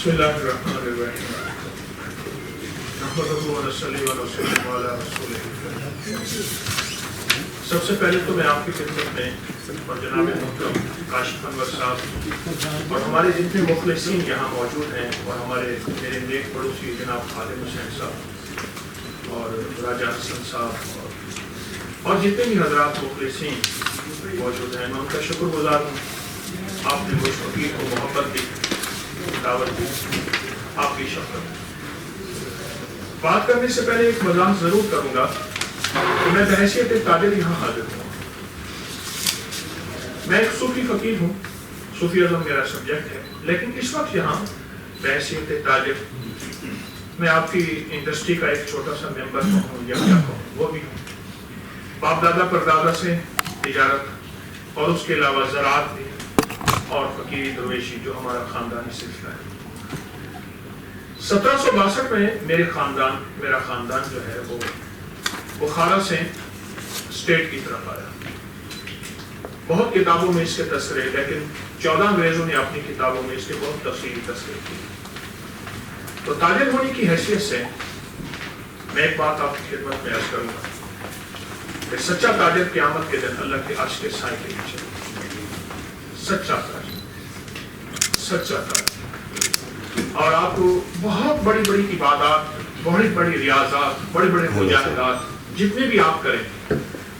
بسم اللہ الرحمن الرحیم نحمدہ و نصلی و نسلم علی رسولہ الکریم۔ سب سے پہلے تو میں آپ کی خدمت میں اور جناب محترم کاشف انور صاحب اور ہمارے جتنے مخلصین یہاں موجود ہیں اور ہمارے میرے نیک پڑوسی جناب خالد حسین صاحب اور راجہ حسن صاحب اور جتنے بھی حضرات مخلصین موجود ہیں، میں ان کا شکر گزار ہوں۔ آپ نے مجھ فقیر کو محبت دی، دعوت دی، آپ کی شفقت۔ بات کرنے سے پہلے ایک مضامن ضرور کروں گا کہ میں بحیثیت تاجر یہاں حاضر ہوں۔ میں ایک صوفی فقیر ہوں، صوفی ازم میرا سبجیکٹ ہے، لیکن اس وقت یہاں بحیثیت تاجر میں آپ کی انڈسٹری کا ایک چھوٹا سا ممبر ہوں یا کیا ہوں، وہ بھی ہوں۔ باپ دادا پردادا سے تجارت اور اس کے علاوہ زراعت بھی اور فقیری درویشی جو ہمارا خاندانی سلسلہ ہے۔ 1762 میں میرا خاندان جو ہے وہ بخارا سے اسٹیٹ کی طرف آیا۔ بہت کتابوں میں اس کے تذکرے، لیکن 14 انگریزوں نے اپنی کتابوں میں اس کے بہت تفصیلی تذکرے کی۔ تو تاجر ہونے کی حیثیت سے میں ایک بات آپ کی خدمت میں عرض کروں گا کہ سچا تاجر قیامت کے دن اللہ کے عرش کے سائے کے نیچے، سچا تاجر، اور آپ کو بہت بڑی بڑی عبادات، بڑی بڑی ریاضات، بڑے بڑے مجاہدات جتنے بھی آپ کریں،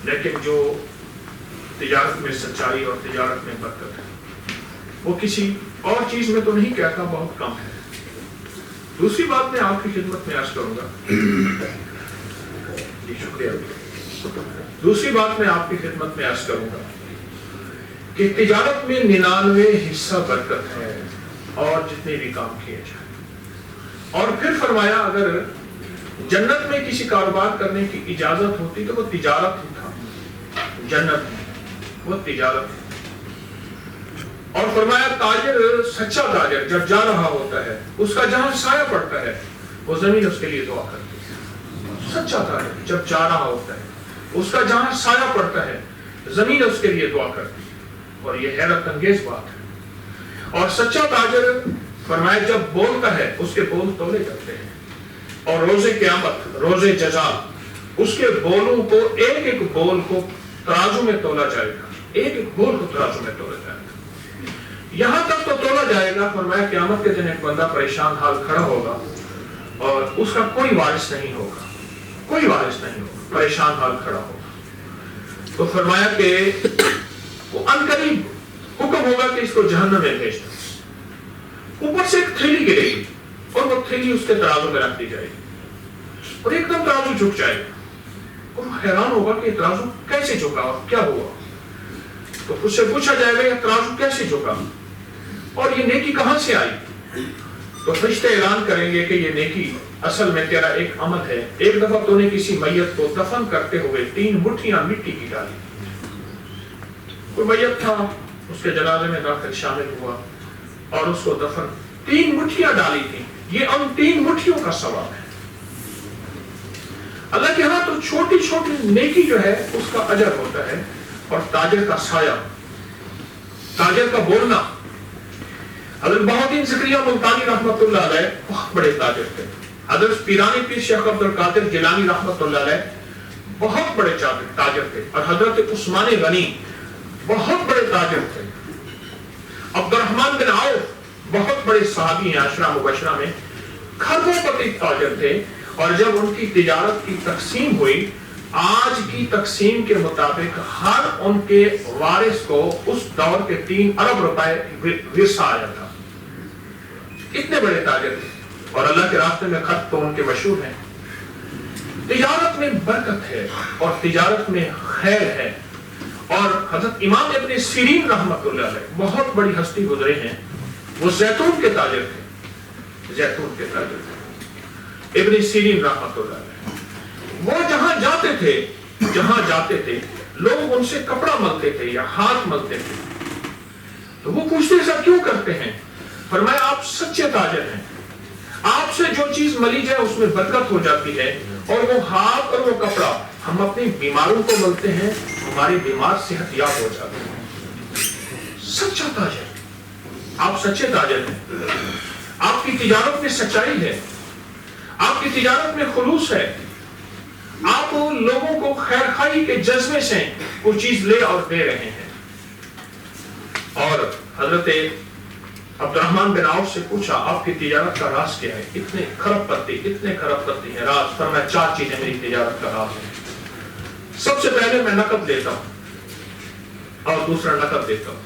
لیکن جو تجارت میں سچائی اور تجارت میں برکت ہے وہ کسی اور چیز میں تو نہیں کہتا، بہت کم ہے۔ دوسری بات میں آپ کی خدمت میں عرض کروں گا، جی شکریہ، دوسری بات میں آپ کی خدمت میں عرض کروں گا کہ تجارت میں 99% برکت ہے اور جتنے بھی کام کیے جائیں۔ اور پھر فرمایا اگر جنت میں کسی کاروبار کرنے کی اجازت ہوتی تو وہ تجارت ہی تھا، جنت میں وہ تجارت ہے۔ اور فرمایا تاجر، سچا تاجر جب جا رہا ہوتا ہے، اس کا جہاں سایہ پڑتا ہے وہ زمین اس کے لیے دعا کرتی ہے۔ سچا تاجر جب جا رہا ہوتا ہے، اس کا جہاں سایہ پڑتا ہے زمین اس کے لیے دعا کرتی ہے، اور یہ حیرت انگیز بات ہے۔ اور سچا تاجر فرمایا جب بولتا ہے اس کے بول تولے جاتے ہیں، اور روز قیامت، روز جزا، اس کے بولوں کو ایک ایک بول کو ترازو میں تولا جائے گا، ایک ایک بول کو ترازو میں تولا جائے گا، یہاں تک تو تولا جائے گا فرمایا قیامت کے دن ایک بندہ پریشان حال کھڑا ہوگا اور اس کا کوئی وارث نہیں ہوگا، کوئی وارث نہیں ہوگا، پریشان حال کھڑا ہوگا۔ تو فرمایا کہ وہ عنقریب حکم ہوگا کہ اس کو جہنم میں بھیج دو۔ اوپر سے ایک تھیلی گرے گی اور وہ تھیلی اس کے ترازو میں رکھ دی جائے گی، اور ایک دم ترازو جھک جائے گا، اور حیران ہوگا کہ یہ ترازو کیسے جھکا اور کیا ہوا۔ تو اس سے پوچھا جائے گا یہ ترازو کیسے جھکا اور یہ نیکی کہاں سے آئی؟ تو فرشتے اعلان کریں گے کہ یہ نیکی اصل میں تیرا ایک عمل ہے، ایک دفعہ تو نے کسی میت کو دفن کرتے ہوئے 3 مٹھیاں مٹی کی ڈالی، کوئی میت تھا، اس کے جنازے میں داخل شامل ہوا اور اس کو دفن، 3 مٹھیاں ڈالی تھی، یہ ان 3 مٹھیوں کا ثواب ہے۔ اللہ کے ہاں تو چھوٹی چھوٹی نیکی جو ہے اس کا اجر ہوتا ہے۔ اور تاجر کا سایہ، تاجر کا بولنا، حضرت بہاؤالدین زکریا ملتانی رحمۃ اللہ علیہ بہت بڑے تاجر تھے۔ حضرت پیرانی پیر شیخ عبد القادر جیلانی رحمۃ اللہ علیہ بہت بڑے تاجر تھے، اور حضرت عثمان غنی بہت بڑے تاجر تھے۔ عبد الرحمن بن عوف بہت بڑے صحابی ہیں، عشرہ مبشرہ میں کھربوں پتی تاجر تھے، اور جب ان کی تجارت کی تقسیم ہوئی، آج کی تقسیم کے مطابق ہر ان کے وارث کو اس دور کے 3 ارب روپے ورثہ آیا تھا۔ اتنے بڑے تاجر تھے، اور اللہ کے راستے میں خط تو ان کے مشہور ہیں۔ تجارت میں برکت ہے اور تجارت میں خیر ہے۔ اور حضرت امام ابن سیرین رحمۃ اللہ علیہ بہت بڑی ہستی گزرے ہیں، وہ زیتون کے تاجر تھے، زیتون کے تاجر تھے ابن سیرین رحمۃ اللہ علیہ۔ وہ جہاں جاتے تھے لوگ ان سے کپڑا ملتے تھے یا ہاتھ ملتے تھے، تو وہ پوچھتے سب کیوں کرتے ہیں؟ فرمایا آپ سچے تاجر ہیں، آپ سے جو چیز ملی جائے اس میں برکت ہو جاتی ہے، اور وہ ہاتھ اور وہ کپڑا ہم اپنے بیماروں کو ملتے ہیں، ہمارے بیمار صحت یاب ہو جاتے ہیں۔ سچا تاجر، آپ سچے تاجر ہیں، آپ आपकी तिजारत में सच्चाई है, आपकी तिजारत में खुलूस है, आप लोगों को खैर खाई के जज्बे से कुछ चीज ले और दे रहे हैं। और हजरत अब्दुर्रहमान बिन औफ से पूछा, आपकी तिजारत का राज क्या है? इतने खरबपति हैं राज। फरमाया 4 चीजें मेरी तिजारत का राज है। सबसे पहले मैं नकद लेता हूं और दूसरा नकद देता हूं।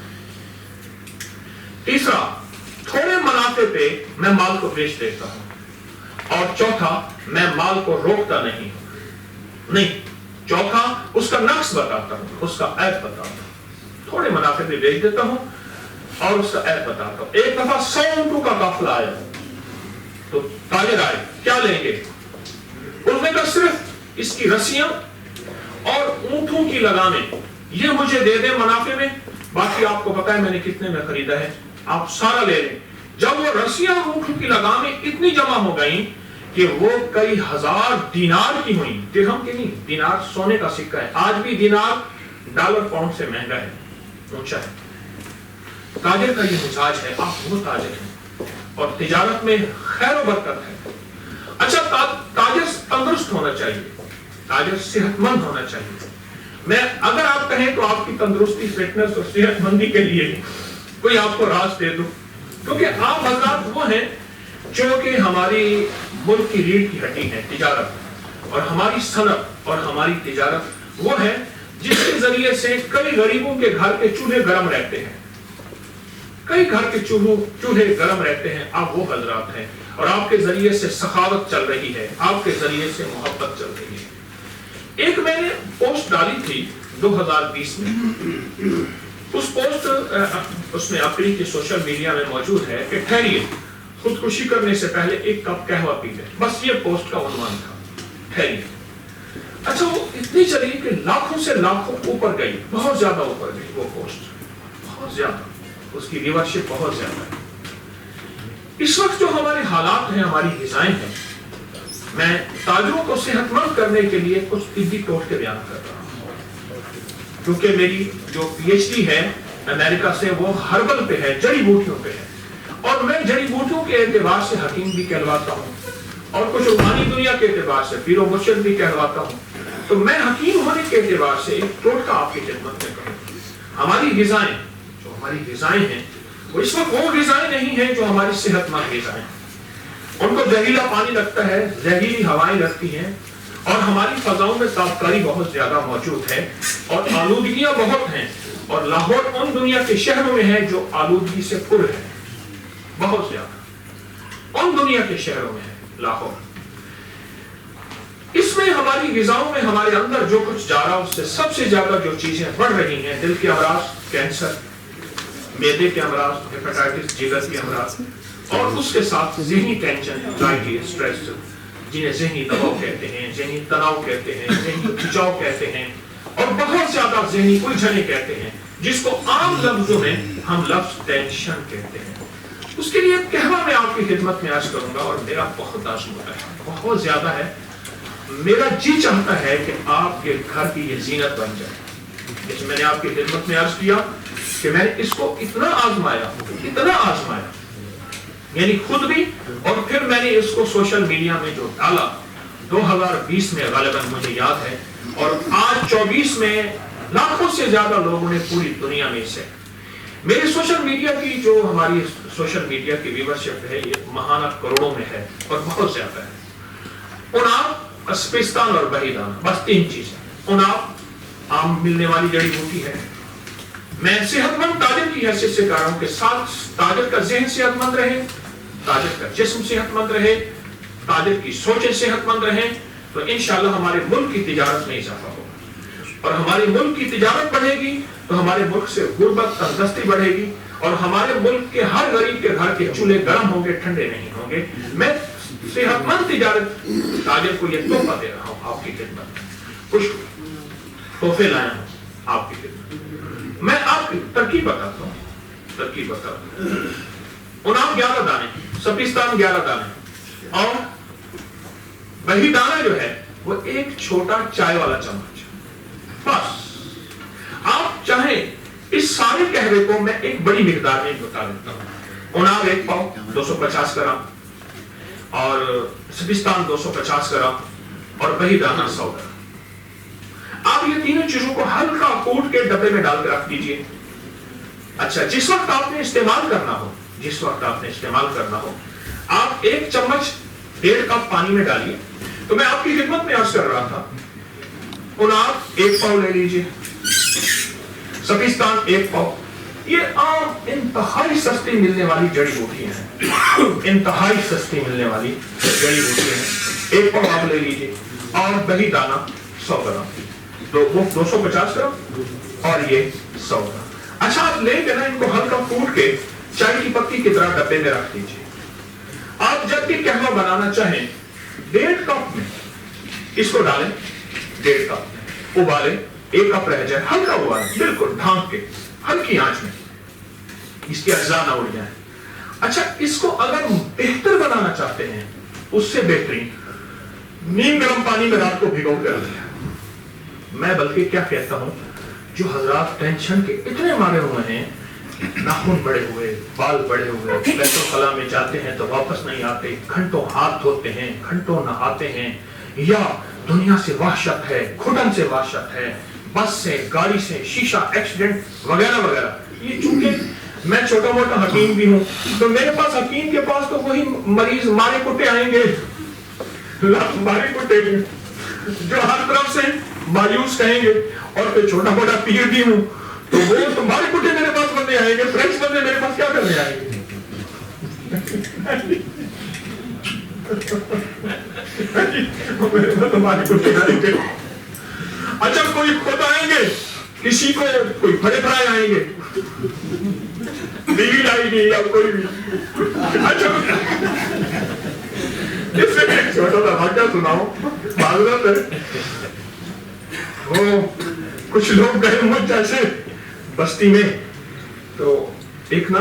तीसरा, थोड़े मुनाफे पे मैं माल को बेच देता हूं। और चौथा, मैं माल को रोकता नहीं। चौथा, उसका नक्स बताता हूं, उसका ऐब बताता हूं। थोड़े मुनाफे पे बेच देता हूं और उसका ऐब बताता हूं। एक दफा 100 ऊंटों का काफिला आया तो ताजिर आए, क्या लेंगे? उसने कहा सिर्फ इसकी रस्सियां और ऊंटों की लगामें, ये मुझे दे दे मुनाफे में, बाकी आपको पता है मैंने कितने में खरीदा है, आप सारा ले लें। जब वो रस्सियां और ऊंटों की लगामें इतनी जमा हो गई कि वो कई हजार दिनार की हुई, दिरहम की नहीं, दिनार सोने का सिक्का है। आज भी दिनार डॉलर पाउंड से महंगा है, ऊंचा है। ताजिर का ये मिजाज है, आप वो ताजिर हैं और तिजारत में खैर और बरकत है। अच्छा, ताजिर तंदुरुस्त होना चाहिए, ताजिर सेहतमंद होना चाहिए। मैं अगर आप कहें तो आपकी तंदुरुस्ती, फिटनेस और सेहतमंदी के लिए कोई आपको राज दे दूं, क्योंकि आप हजरात वो हैं जो कि हमारी मुल्क की रीढ़ की हड्डी है, तिजारत। और हमारी सनत और हमारी तिजारत वो है जिसके जरिए से कई गरीबों के घर के चूल्हे गर्म रहते हैं, कई घर के चूल्हे गर्म रहते हैं। आप वो हजरात हैं और आपके जरिए से सखावत चल रही है, आपके जरिए से मोहब्बत चल रही है। एक मैंने पोस्ट डाली थी 2020 में, उस पोस्ट उसमें अपनी की सोशल मीडिया में मौजूद है कि ठहरिए, खुदकुशी करने से पहले एक कप कहवा पी ले। बस ये पोस्ट का उन्वान था, ठहरिए। अच्छा, वो इतनी चली कि लाखों से लाखों ऊपर गई, बहुत ज्यादा ऊपर गई वो पोस्ट, बहुत ज्यादा, उसकी व्यूअरशिप बहुत ज्यादा है। इस वक्त जो हमारे हालात हैं, हमारी ग़िज़ाएं हैं, मैं ताजिरों को सेहतमंद करने के लिए कुछ तिब्बी टोटके बयान कर रहा हूं, क्योंकि मेरी जो पीएचडी है अमेरिका से वो हर्बल पे है, जड़ी बूटियों पे है। और मैं जड़ी बूटियों के एतबार से हकीम भी कहलवाता हूं और कुछ रूहानी दुनिया के एतबार से पीरो मुर्शिद भी कहलवाता हूं। तो मैं हकीम होने के एतबार से एक टोटका आपकी खिदमत में करूं। हमारी ग़िज़ाएं, जो हमारी ग़िज़ाएं हैं, वो इस वक्त वो ग़िज़ाएं नहीं है जो हमारी सेहतमंद ग़िज़ाएं। उनको जहरीला पानी लगता है, जहरीली हवाएं लगती हैं और हमारी फजाओं में ताबकारी बहुत ज्यादा मौजूद है और आलूदगियां बहुत हैं। और लाहौर उन दुनिया के शहरों में है जो आलूदगी से पुर है, बहुत ज्यादा उन दुनिया के शहरों में है लाहौर। इसमें हमारी ग़िज़ाओं में हमारे अंदर जो कुछ जा रहा है उससे सबसे ज्यादा जो चीजें बढ़ रही हैं, दिल के अमराज, कैंसर, मैदे के अमराज, हेपेटाइटिस, जिगर के अमराज, और उसके साथ ज़हनी टेंशन, एंजाइटी, स्ट्रेस, जिन्हें ज़हनी दबाव कहते हैं, ज़हनी तनाव कहते हैं, ज़हनी खिंचाव कहते हैं, और बहुत ज्यादा ज़हनी उलझने कहते हैं, जिसको आम लफ्जों में हम लफ्ज टेंशन कहते हैं। उसके लिए कहवा मैं आपकी खिदमत में आज करूंगा और मेरा बहुत आज़मूदा है, बहुत ज्यादा है। मेरा जी चाहता है कि आपके घर की ये जीनत बन जाए। जैसे मैंने आपकी खिदमत में अर्ज किया कि मैंने इसको इतना आजमाया, यानी खुद भी, और फिर मैंने इसको सोशल मीडिया में जो डाला 2020 में गालिबन मुझे याद है, और आज 24 में लाखों से ज्यादा लोगों ने पूरी दुनिया में इसे, मेरे सोशल मीडिया की जो हमारी सोशल मीडिया की व्यूअरशिप है ये महाना करोड़ों में है और बहुत ज्यादा है। उनाब, अस्पिस्तान और बहीदान, बस 3 चीजें। उनाब आम मिलने वाली जड़ी बूटी है। मैं सेहतमंद ताजिर की हैसियत से कह रहा हूं कि साथ ताजिर का ज़हन सेहतमंद रहे, ताजिर का जिस्म सेहतमंद रहे, ताजिर की सोचें सेहतमंद रहे, तो इंशाअल्लाह हमारे मुल्क की तिजारत में इजाफा होगा। और हमारे मुल्क की तिजारत बढ़ेगी तो हमारे मुल्क से गुर्बत, तंगदस्ती बढ़ेगी और हमारे मुल्क के हर गरीब के घर के चूल्हे गर्म होंगे, ठंडे नहीं होंगे। मैं सेहतमंद तिजारत ताजिर को यह तोहफा दे रहा हूं आपकी खिदमत में, कुछ तोहफे लाया हूं आपकी खिदमत। मैं आपकी तरकीब बताता हूं। उनाब 11 दाने, सपिस्तान 11 दाने, और बहीदाना जो है वो एक छोटा चाय वाला चम्मच। बस आप चाहें इस सारे कहवे को मैं एक बड़ी मिकदार में बता देता हूं। उनाव 1 पाव 250 ग्राम और सबिस्तान 250 ग्राम और बही दाना 100 ग्राम। आप ये तीनों चीजों को हल्का कूट के डब्बे में डाल के रख दीजिए। अच्छा, जिस वक्त आपने इस्तेमाल करना हो आप 1 चम्मच 1.5 कप पानी में डालिए। तो मैं आपकी खिदमत में अर्ज कर रहा था, उनाव 1 पाव ले लीजिए, सबिस्तान 1 पाव। ये आम इंतहाई सस्ती मिलने वाली जड़ी बूटियां हैं, इंतहाई सस्ती मिलने वाली जड़ी बूटियां हैं। 1 पाव आप ले लीजिए और दही दाना 100 ग्राम, तो वो 250 ग्राम और ये 100 ग्राम। अच्छा, आप लेके ना इनको हल्का कूट के चाय की पत्ती की तरह डब्बे में रख दीजिए। आप जब भी कहवा बनाना चाहें 1.5 कप में इसको डालें, 1.5 कप उबालें, 1 कप रह जाए, हल्का उबालें, बिल्कुल ढांक के हल्की आंच में, इसके अज्जा ना उड़ जाए। अच्छा, इसको अगर बेहतर बनाना चाहते हैं उससे बेहतरीन नीम गर्म पानी में रात को भिगो कर रख दिया। मैं बल्कि क्या कहता हूं, जो हजरात टेंशन के इतने मारे हुए हैं, नाखून बड़े हुए, बाल बड़े हुए, बैतुल-खला में जाते हैं तो वापस नहीं आते, घंटों हाथ धोते हैं, घंटों नहाते हैं, या दुनिया से वहशत है, घुटन से वहशत है, बस से, गाड़ी से, शीशा एक्सीडेंट वगैरह वगैरह। ये चूंकि मैं छोटा मोटा हकीम भी हूं, तो मेरे पास हकीम के पास तो वही मरीज मारे कुटे आएंगे, मारे कुटे जो हर तरफ से मायूस कहेंगे। और फिर छोटा मोटा पीर भी हूं, तो वो तुम्हारे कुटे मेरे पास बंदे आएंगे, फ्रेंड्स बंदे मेरे पास क्या करने आएंगे? तुम्हारे कुटे आएंगे। अच्छा, कोई खुद आएंगे, किसी को कोई बड़े भराए आएंगे, बीवी आएगी या कोई भी। अच्छा, इससे एक छोटा सा वाक्या सुनाओ, मालूम है वो कुछ लोग गए मुझ जैसे बस्ती में, तो एक ना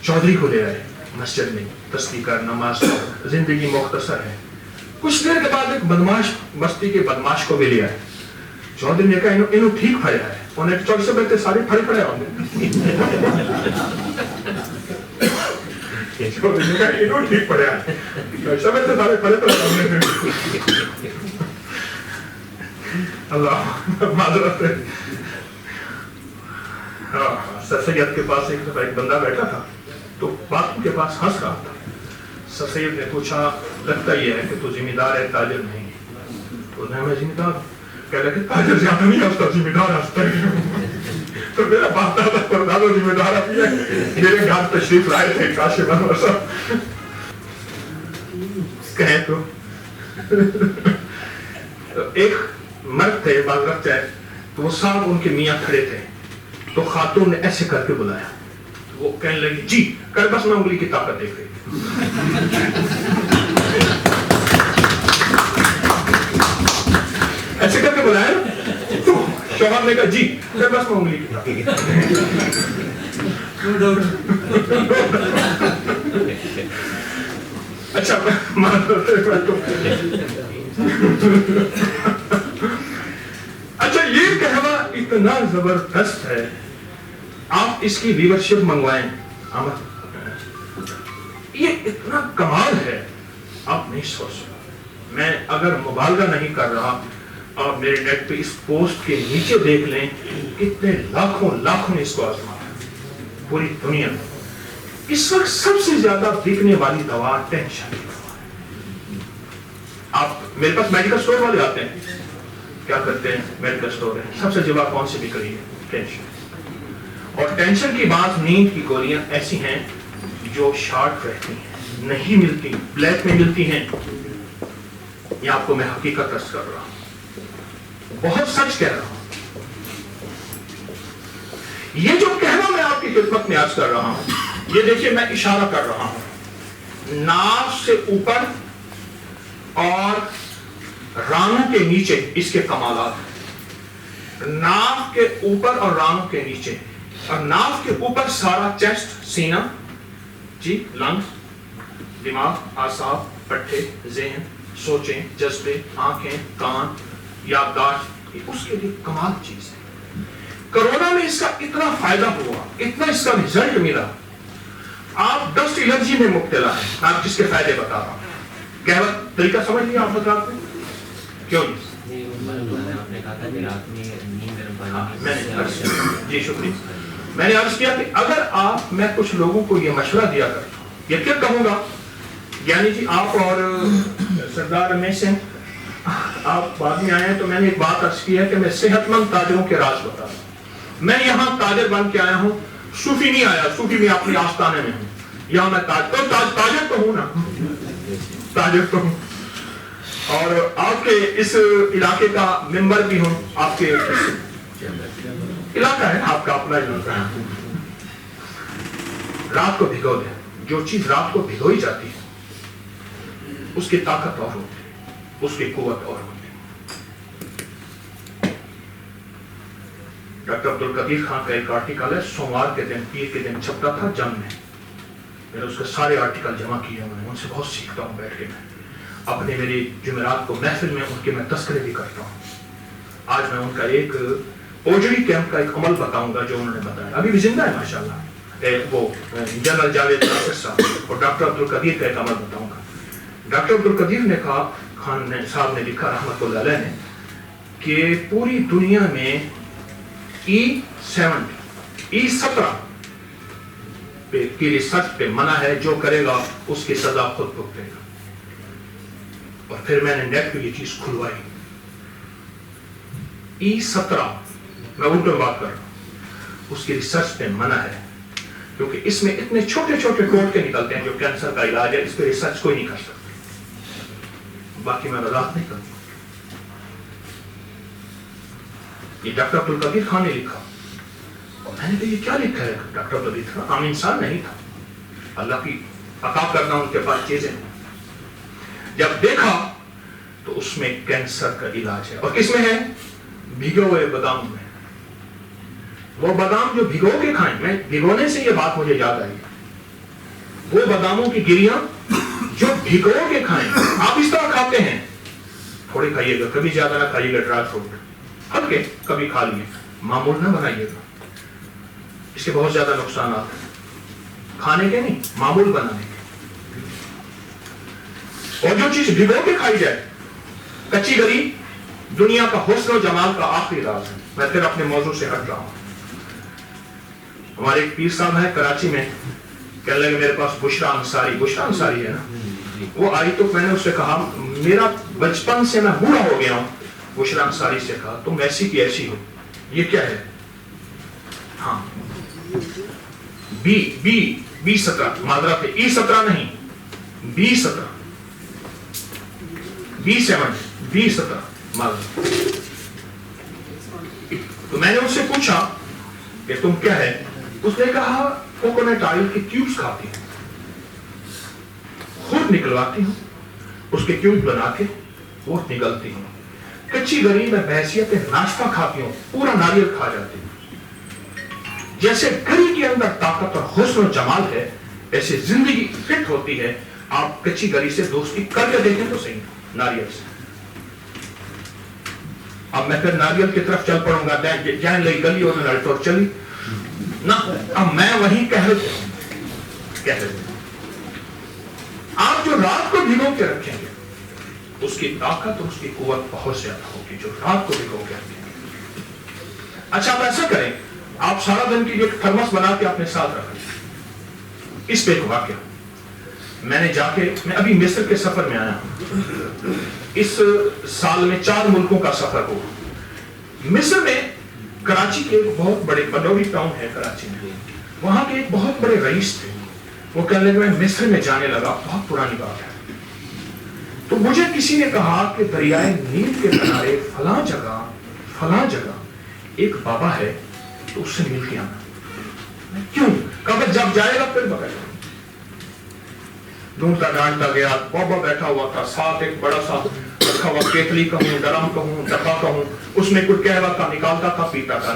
चौधरी को ले आए मस्जिद में, तस्बीह कर, नमाज, जिंदगी मुख्तसर है। कुछ देर के बाद एक बदमाश, बस्ती के बदमाश को भी ले आए। चौधरी ने कहा इन्हों ठीक फड़े है, उन्हें 24 बैठे सारे फड़े होंगे। चौधरी ने कहा इन्हों ठीक पड़े है, 24 बैठे सारे फड़े होंगे। अल्लाह माजरत है। सर सैयद के पास एक बंदा बैठा था, तो बाथरूम के पास हंस रहा था। सर सैयद ने पूछा, लगता ये है कि तू जिम्मेदार है, ताजिर नहीं? तो मैं जिम्मेदार। कह रहे ताजिर ज्यादा नहीं हंसता, जिम्मेदार हंसता है। तो मेरा बाप दादा परदादा जिम्मेदार अभी है, मेरे घर तशरीफ लाए थे काशिफ अनवर साहब, कहे तो एक मर्द थे, बागरत है, तो वो साहब उनके मियाँ खड़े थे, तो खातून ने ऐसे करके बुलाया, तो वो कहने लगी जी कर, बस मैं उंगली की ताकत देख रही। ऐसे करके बुलाया, तो शौहर ने कहा जी कर, बस मैं उंगली की ताकत। अच्छा, अच्छा, ये कहवा इतना जबरदस्त है, आप इसकी व्यूअरशिप मंगवाएं, ये इतना कमाल है, आप नहीं सोच सकते। मैं अगर मुबालगा नहीं कर रहा, आप मेरे नेट पे इस पोस्ट के नीचे देख लें, कितने लाखों ने इसको आजमाया पूरी दुनिया में। इस वक्त सबसे ज्यादा बिकने वाली दवा टेंशन की दवा है। आप मेरे पास मेडिकल स्टोर वाले आते हैं, क्या करते हैं, मेडिकल स्टोर है, सबसे ज्यादा कौन सी बिक रही है? टेंशन। और टेंशन की बात, नींद की गोलियां ऐसी हैं जो शॉर्ट रहती हैं, नहीं मिलती, ब्लैक में मिलती हैं। ये आपको मैं हकीकत अर्ज कर रहा हूं, बहुत सच कह रहा हूं। ये जो कहना मैं आपकी खिदमत में अर्ज कर रहा हूं, ये देखिए मैं इशारा कर रहा हूं, नाक से ऊपर और रानों के नीचे इसके कमालात हैं। नाक के ऊपर और रानों के नीचे, और नाक के ऊपर सारा चेस्ट, सीना जी, लंग्स, दिमाग, आसाब, पट्टे, ज़हन, सोचें, जज्बे, आंखें, कान, याददाश्त, उसके लिए कमाल चीज है। कोरोना में इसका इतना फायदा हुआ, इतना इसका रिजल्ट मिला آپ ڈسٹ الرجی میں مبتلا ہیں, آپ جس کے فائدے بتا رہا ہوں. کہوت طریقہ سمجھ لیا آپ حضرات نے؟ کیوں جی شکریہ. میں نے عرض کیا کہ اگر آپ, میں کچھ لوگوں کو یہ مشورہ دیا کرتا ہوں, یہ کیا کہوں گا, یعنی جی آپ اور سردار رمیش سنگھ آپ بعد میں آئے ہیں, تو میں نے ایک بات عرض کی ہے کہ میں صحت مند تاجروں کے راز بتا رہا ہوں. میں یہاں تاجر بن کے آیا ہوں, صوفی نہیں آیا, صوفی میں اپنی آستانے میں ہوں. یہاں میں تاجر تو ہوں نا, تاجر تو ہوں, اور آپ کے اس علاقے کا ممبر بھی ہوں. آپ کے علاقہ ہے, آپ کا اپنا علاقہ ہے. رات کو بھگو دیں, جو چیز رات کو بھگوئی جاتی ہے اس کی طاقت اور ہوتی ہے, اس کی قوت اور ہوتی ہے. ڈاکٹر عبدالقدیر خان کا ایک آرٹیکل ہے, سوموار کے دن, پیر کے دن چھپتا تھا جنگ میں. میں نے اس کے سارے آرٹیکل جمع کیے ہیں, ان سے بہت سیکھتا ہوں بیٹھ کے. میں اپنے میری جمعرات کو محفل میں ان کے میں تذکرے بھی کرتا ہوں. آج میں ان کا ایک اوجڑی کیمپ کا ایک عمل بتاؤں گا جو انہوں نے بتایا, ابھی بھی زندہ ہے ماشاءاللہ. وہ جنرل جاوید ناصر صاحب اور ڈاکٹر عبدالقدیر کا ایک عمل بتاؤں گا. ڈاکٹر عبدالقدیر نے کہا, خان صاحب نے لکھا رحمت اللہ علیہ نے, کہ پوری دنیا میں E17 کی ریسرچ پہ منع ہے, جو کرے گا اس کی سزا خود بھگتے گا. اور پھر میں نے نیٹ پہ یہ چیز کھلوائی. E17 میں اردو میں بات کر رہا ہوں, اس کی ریسرچ پہ منع ہے, کیونکہ اس میں اتنے چھوٹے چھوٹے ٹوٹکے نکلتے ہیں جو کینسر کا علاج ہے. اس پہ ریسرچ کوئی نہیں کر سکتا. باقی میں وضاحت نہیں کروں. یہ ڈاکٹر عبدالقدیر خان نے لکھا, اور میں نے کہا یہ کیا لکھا ہے ڈاکٹر عبدالقدیر خان, عام انسان نہیں تھا. اللہ کی عطا کرنا ان کے پاس چیزیں. جب دیکھا تو اس میں کینسر کا علاج ہے, اور کس میں ہے؟ بھگو ہوئے بادام میں. وہ بادام جو بھگو کے کھائیں, میں بھگونے سے یہ بات مجھے یاد آئی, وہ باداموں کی گریاں جو بھگو کے کھائیں. آپ اس طرح کھاتے ہیں, تھوڑے کھائیے گا, کبھی زیادہ نہ کھائیے گا. ڈرائی فروٹ ہلکے کبھی کھا لیے, معمول نہ بنائیے گا. اس کے بہت زیادہ نقصانات ہیں, کھانے کے نہیں, معمول بنانے کے. اور جو چیز بھگو کے کھائی جائے, کچی گری دنیا کا حسن و جمال کا آخری راز ہے. میں پھر اپنے موضوع سے ہٹ رہا ہوں. ہمارے ایک پیر صاحب ہیں کراچی میں, کہنے لگے میرے پاس بشرا انصاری ہے نا, وہ آئی تو میں نے اس سے کہا, میرا بچپن سے میں بوڑھا ہو گیا ہوں. بشرا انصاری سے کہا, تم ایسی کی ایسی ہو, یہ کیا ہے؟ ہاں B17 معذرت ہے, E17 نہیں, B17 معذرت. تو میں نے اس سے پوچھا کہ تم کیا ہے؟ اس نے کہا کوکونٹ آئل کی ٹیوبز کھاتی ہوں, خود نکلواتی ہوں, اس کے ٹیوب بنا کے وہ نکلتی ہوں. کچی گری میں بحیثیت ناشتہ کھاتی ہوں, پورا ناریل کھا جاتی ہوں. جیسے گری کے اندر طاقت اور حسن و جمال ہے, ایسے زندگی فٹ ہوتی ہے. آپ کچی گری سے دوستی کر کے دیکھیں تو صحیح, ناریل سے. اب میں پھر ناریل کی طرف چل پڑوں گا, جان لئی گلی اور نلٹور چلی نہ, اب میں وہی کہہ رہے ہوں. آپ جو رات کو بھگو کے رکھیں گے, اس کی طاقت اور اس کی قوت بہت زیادہ ہوگی, جو رات کو بھگو کے رکھیں گے. اچھا آپ ایسا کریں, آپ سارا دن کی ایک تھرمس بنا کے اپنے ساتھ رکھیں. اس پہ ایک واقعہ, میں نے جا کے, میں ابھی مصر کے سفر میں آیا ہوں. اس سال میں 4 ملکوں کا سفر ہوا. مصر میں کراچی کے ایک بہت بڑے, بلوری ٹاؤن ہے کراچی میں, وہاں کے ایک بہت بڑے رئیس تھے. وہ کہنے لگے میں مصر میں جانے لگا, بہت پرانی بات ہے. تو مجھے کسی نے کہا کہ دریائے نیل کے کنارے فلاں جگہ ایک بابا ہے, تو اس سے مل کے آنا. کیوں؟ کہا جب جائے گا پھر بتا. ڈھونڈتا ڈانٹتا گیا, بابا بیٹھا ہوا تھا, ساتھ ایک بڑا سا رکھا ہوا کیتلی کہوں, ڈرم کہوں, ڈبا کہوں, اس میں کچھ کہہ رہا تھا, نکالتا تھا پیتا تھا.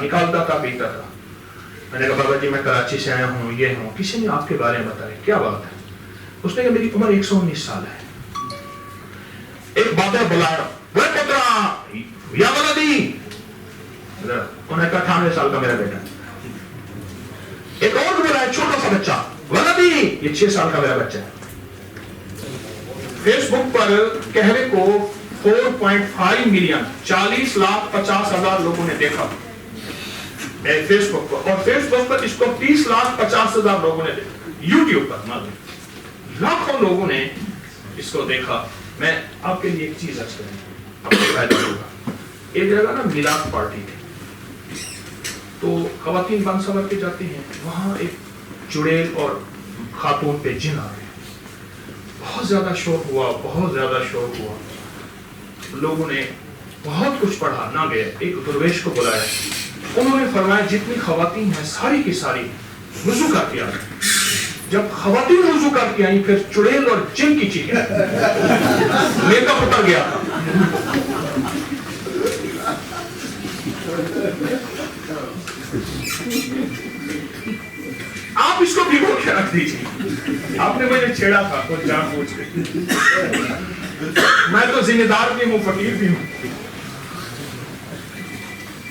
میں نے کہا بابا جی میں کراچی سے آیا ہوں, یہ ہوں. کسی نے آپ کے بارے میں بتایا, کیا بات ہے؟ اس نے کہا میری عمر 119 سال ہے. ایک بابا بلایا, وہ پترا یا ولدی, انہوں نے کہا 98 سال کا میرا بیٹا. ایک اور بلایا, چھوٹا سا بچہ, वलदी, ये 6 साल का मेरा बच्चा है। फेसबुक पर कहवे को 4.5 मिलियन 40,50,000 लोगों ने देखा फेसबुक पर, और फेसबुक पर इसको 30,50,000 लोगों ने देखा। यूट्यूब पर मालूम लाखों लोगों ने इसको देखा। मैं आपके लिए एक चीज अर्ज करूंगा, आपको फायदा होगा। एक जगह ना मिलाद पार्टी थी, तो खवातीन बन सवर के जाती हैं, वहां एक चुड़ैल और खातून पे जिन आ गए। बहुत ज्यादा शोर हुआ, बहुत ज्यादा शोर हुआ। लोगों ने बहुत कुछ पढ़ा, ना गए। एक दुर्वेश को बुलाया, उन्होंने फरमाया जितनी खवातीन हैं सारी की सारी वुजू करके आ गई। जब खवातीन वुजू करके आई, फिर चुड़ैल और जिन की चीखें, मेकअप उतर गया। आप इसको भिगो के रख दीजिए। आपने मुझे छेड़ा था कुछ जानबूझ के, मैं तो जिम्मेदार भी हूं, फकीर भी हूं।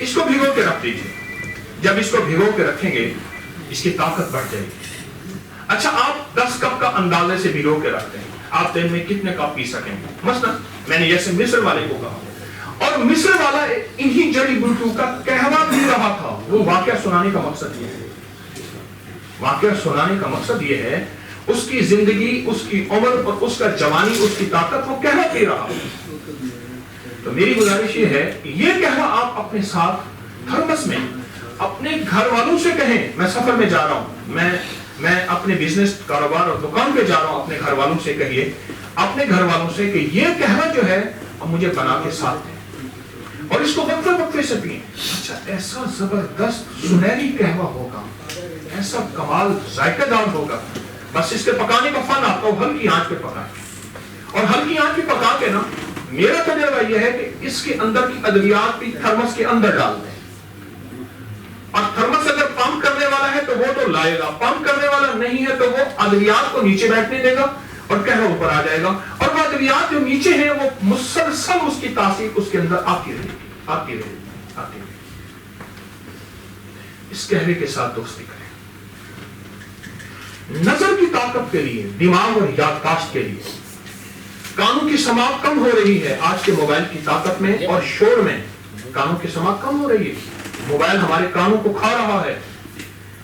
इसको भिगो के रख दीजिए। जब इसको भिगो के रखेंगे, इसकी ताकत बढ़ जाएगी। अच्छा, आप 10 कप का अंदाजे से भिगो के रखते हैं, आप दिन में कितने कप पी सकेंगे? मसलन मैंने जैसे मिस्र वाले को कहा, और मिस्र वाला इन्हीं जड़ी बूटियों का कहवा पी रहा था। वो वाकया सुनाने का मकसद ये है, वाकया सुनाने का मकसद ये है, उसकी जिंदगी, उसकी उम्र और उसका जवानी, उसकी ताकत, वो कहवा पी रहा। तो मेरी गुजारिश ये है, ये कहवा आप अपने साथ थर्मस में अपने घर वालों से कहें, मैं सफर में जा रहा हूं, मैं अपने बिजनेस कारोबार और दुकान पे जा रहा हूं, अपने घर वालों से कहिए, अपने घर वालों से कि ये कहवा जो है अब मुझे बना के साथ दें, और इसको वक्फे वक्फे से पिए। अच्छा, ऐसा जबरदस्त सुनहरी कहवा होगा, ऐसा कमाल जायकेदार होगा। बस इसके पकाने का फन आपको हल्की आंच पे पकाए, और हल्की आंच पे पका के ना, मेरा तजुर्बा यह है कि इसके अंदर की अद्वियात भी थर्मस के अंदर डाल दें। और थर्मस अगर पंप करने वाला है तो वो तो लाएगा, पंप करने वाला नहीं है तो वो अद्वियात को नीचे बैठने देगा और कहवा ऊपर आ जाएगा, और वो अद्वियात जो नीचे है वो मुसलसल उसकी तासीर उसके अंदर आती रहेगी। इस कहवे के साथ दोस्ती करें। नजर की ताकत के लिए, दिमाग और याददाश्त के लिए, कानों की समाप्त कम हो रही है आज के मोबाइल की ताकत में और शोर में। कानों की समाप्त कम हो रही है, मोबाइल हमारे कानों को खा रहा है।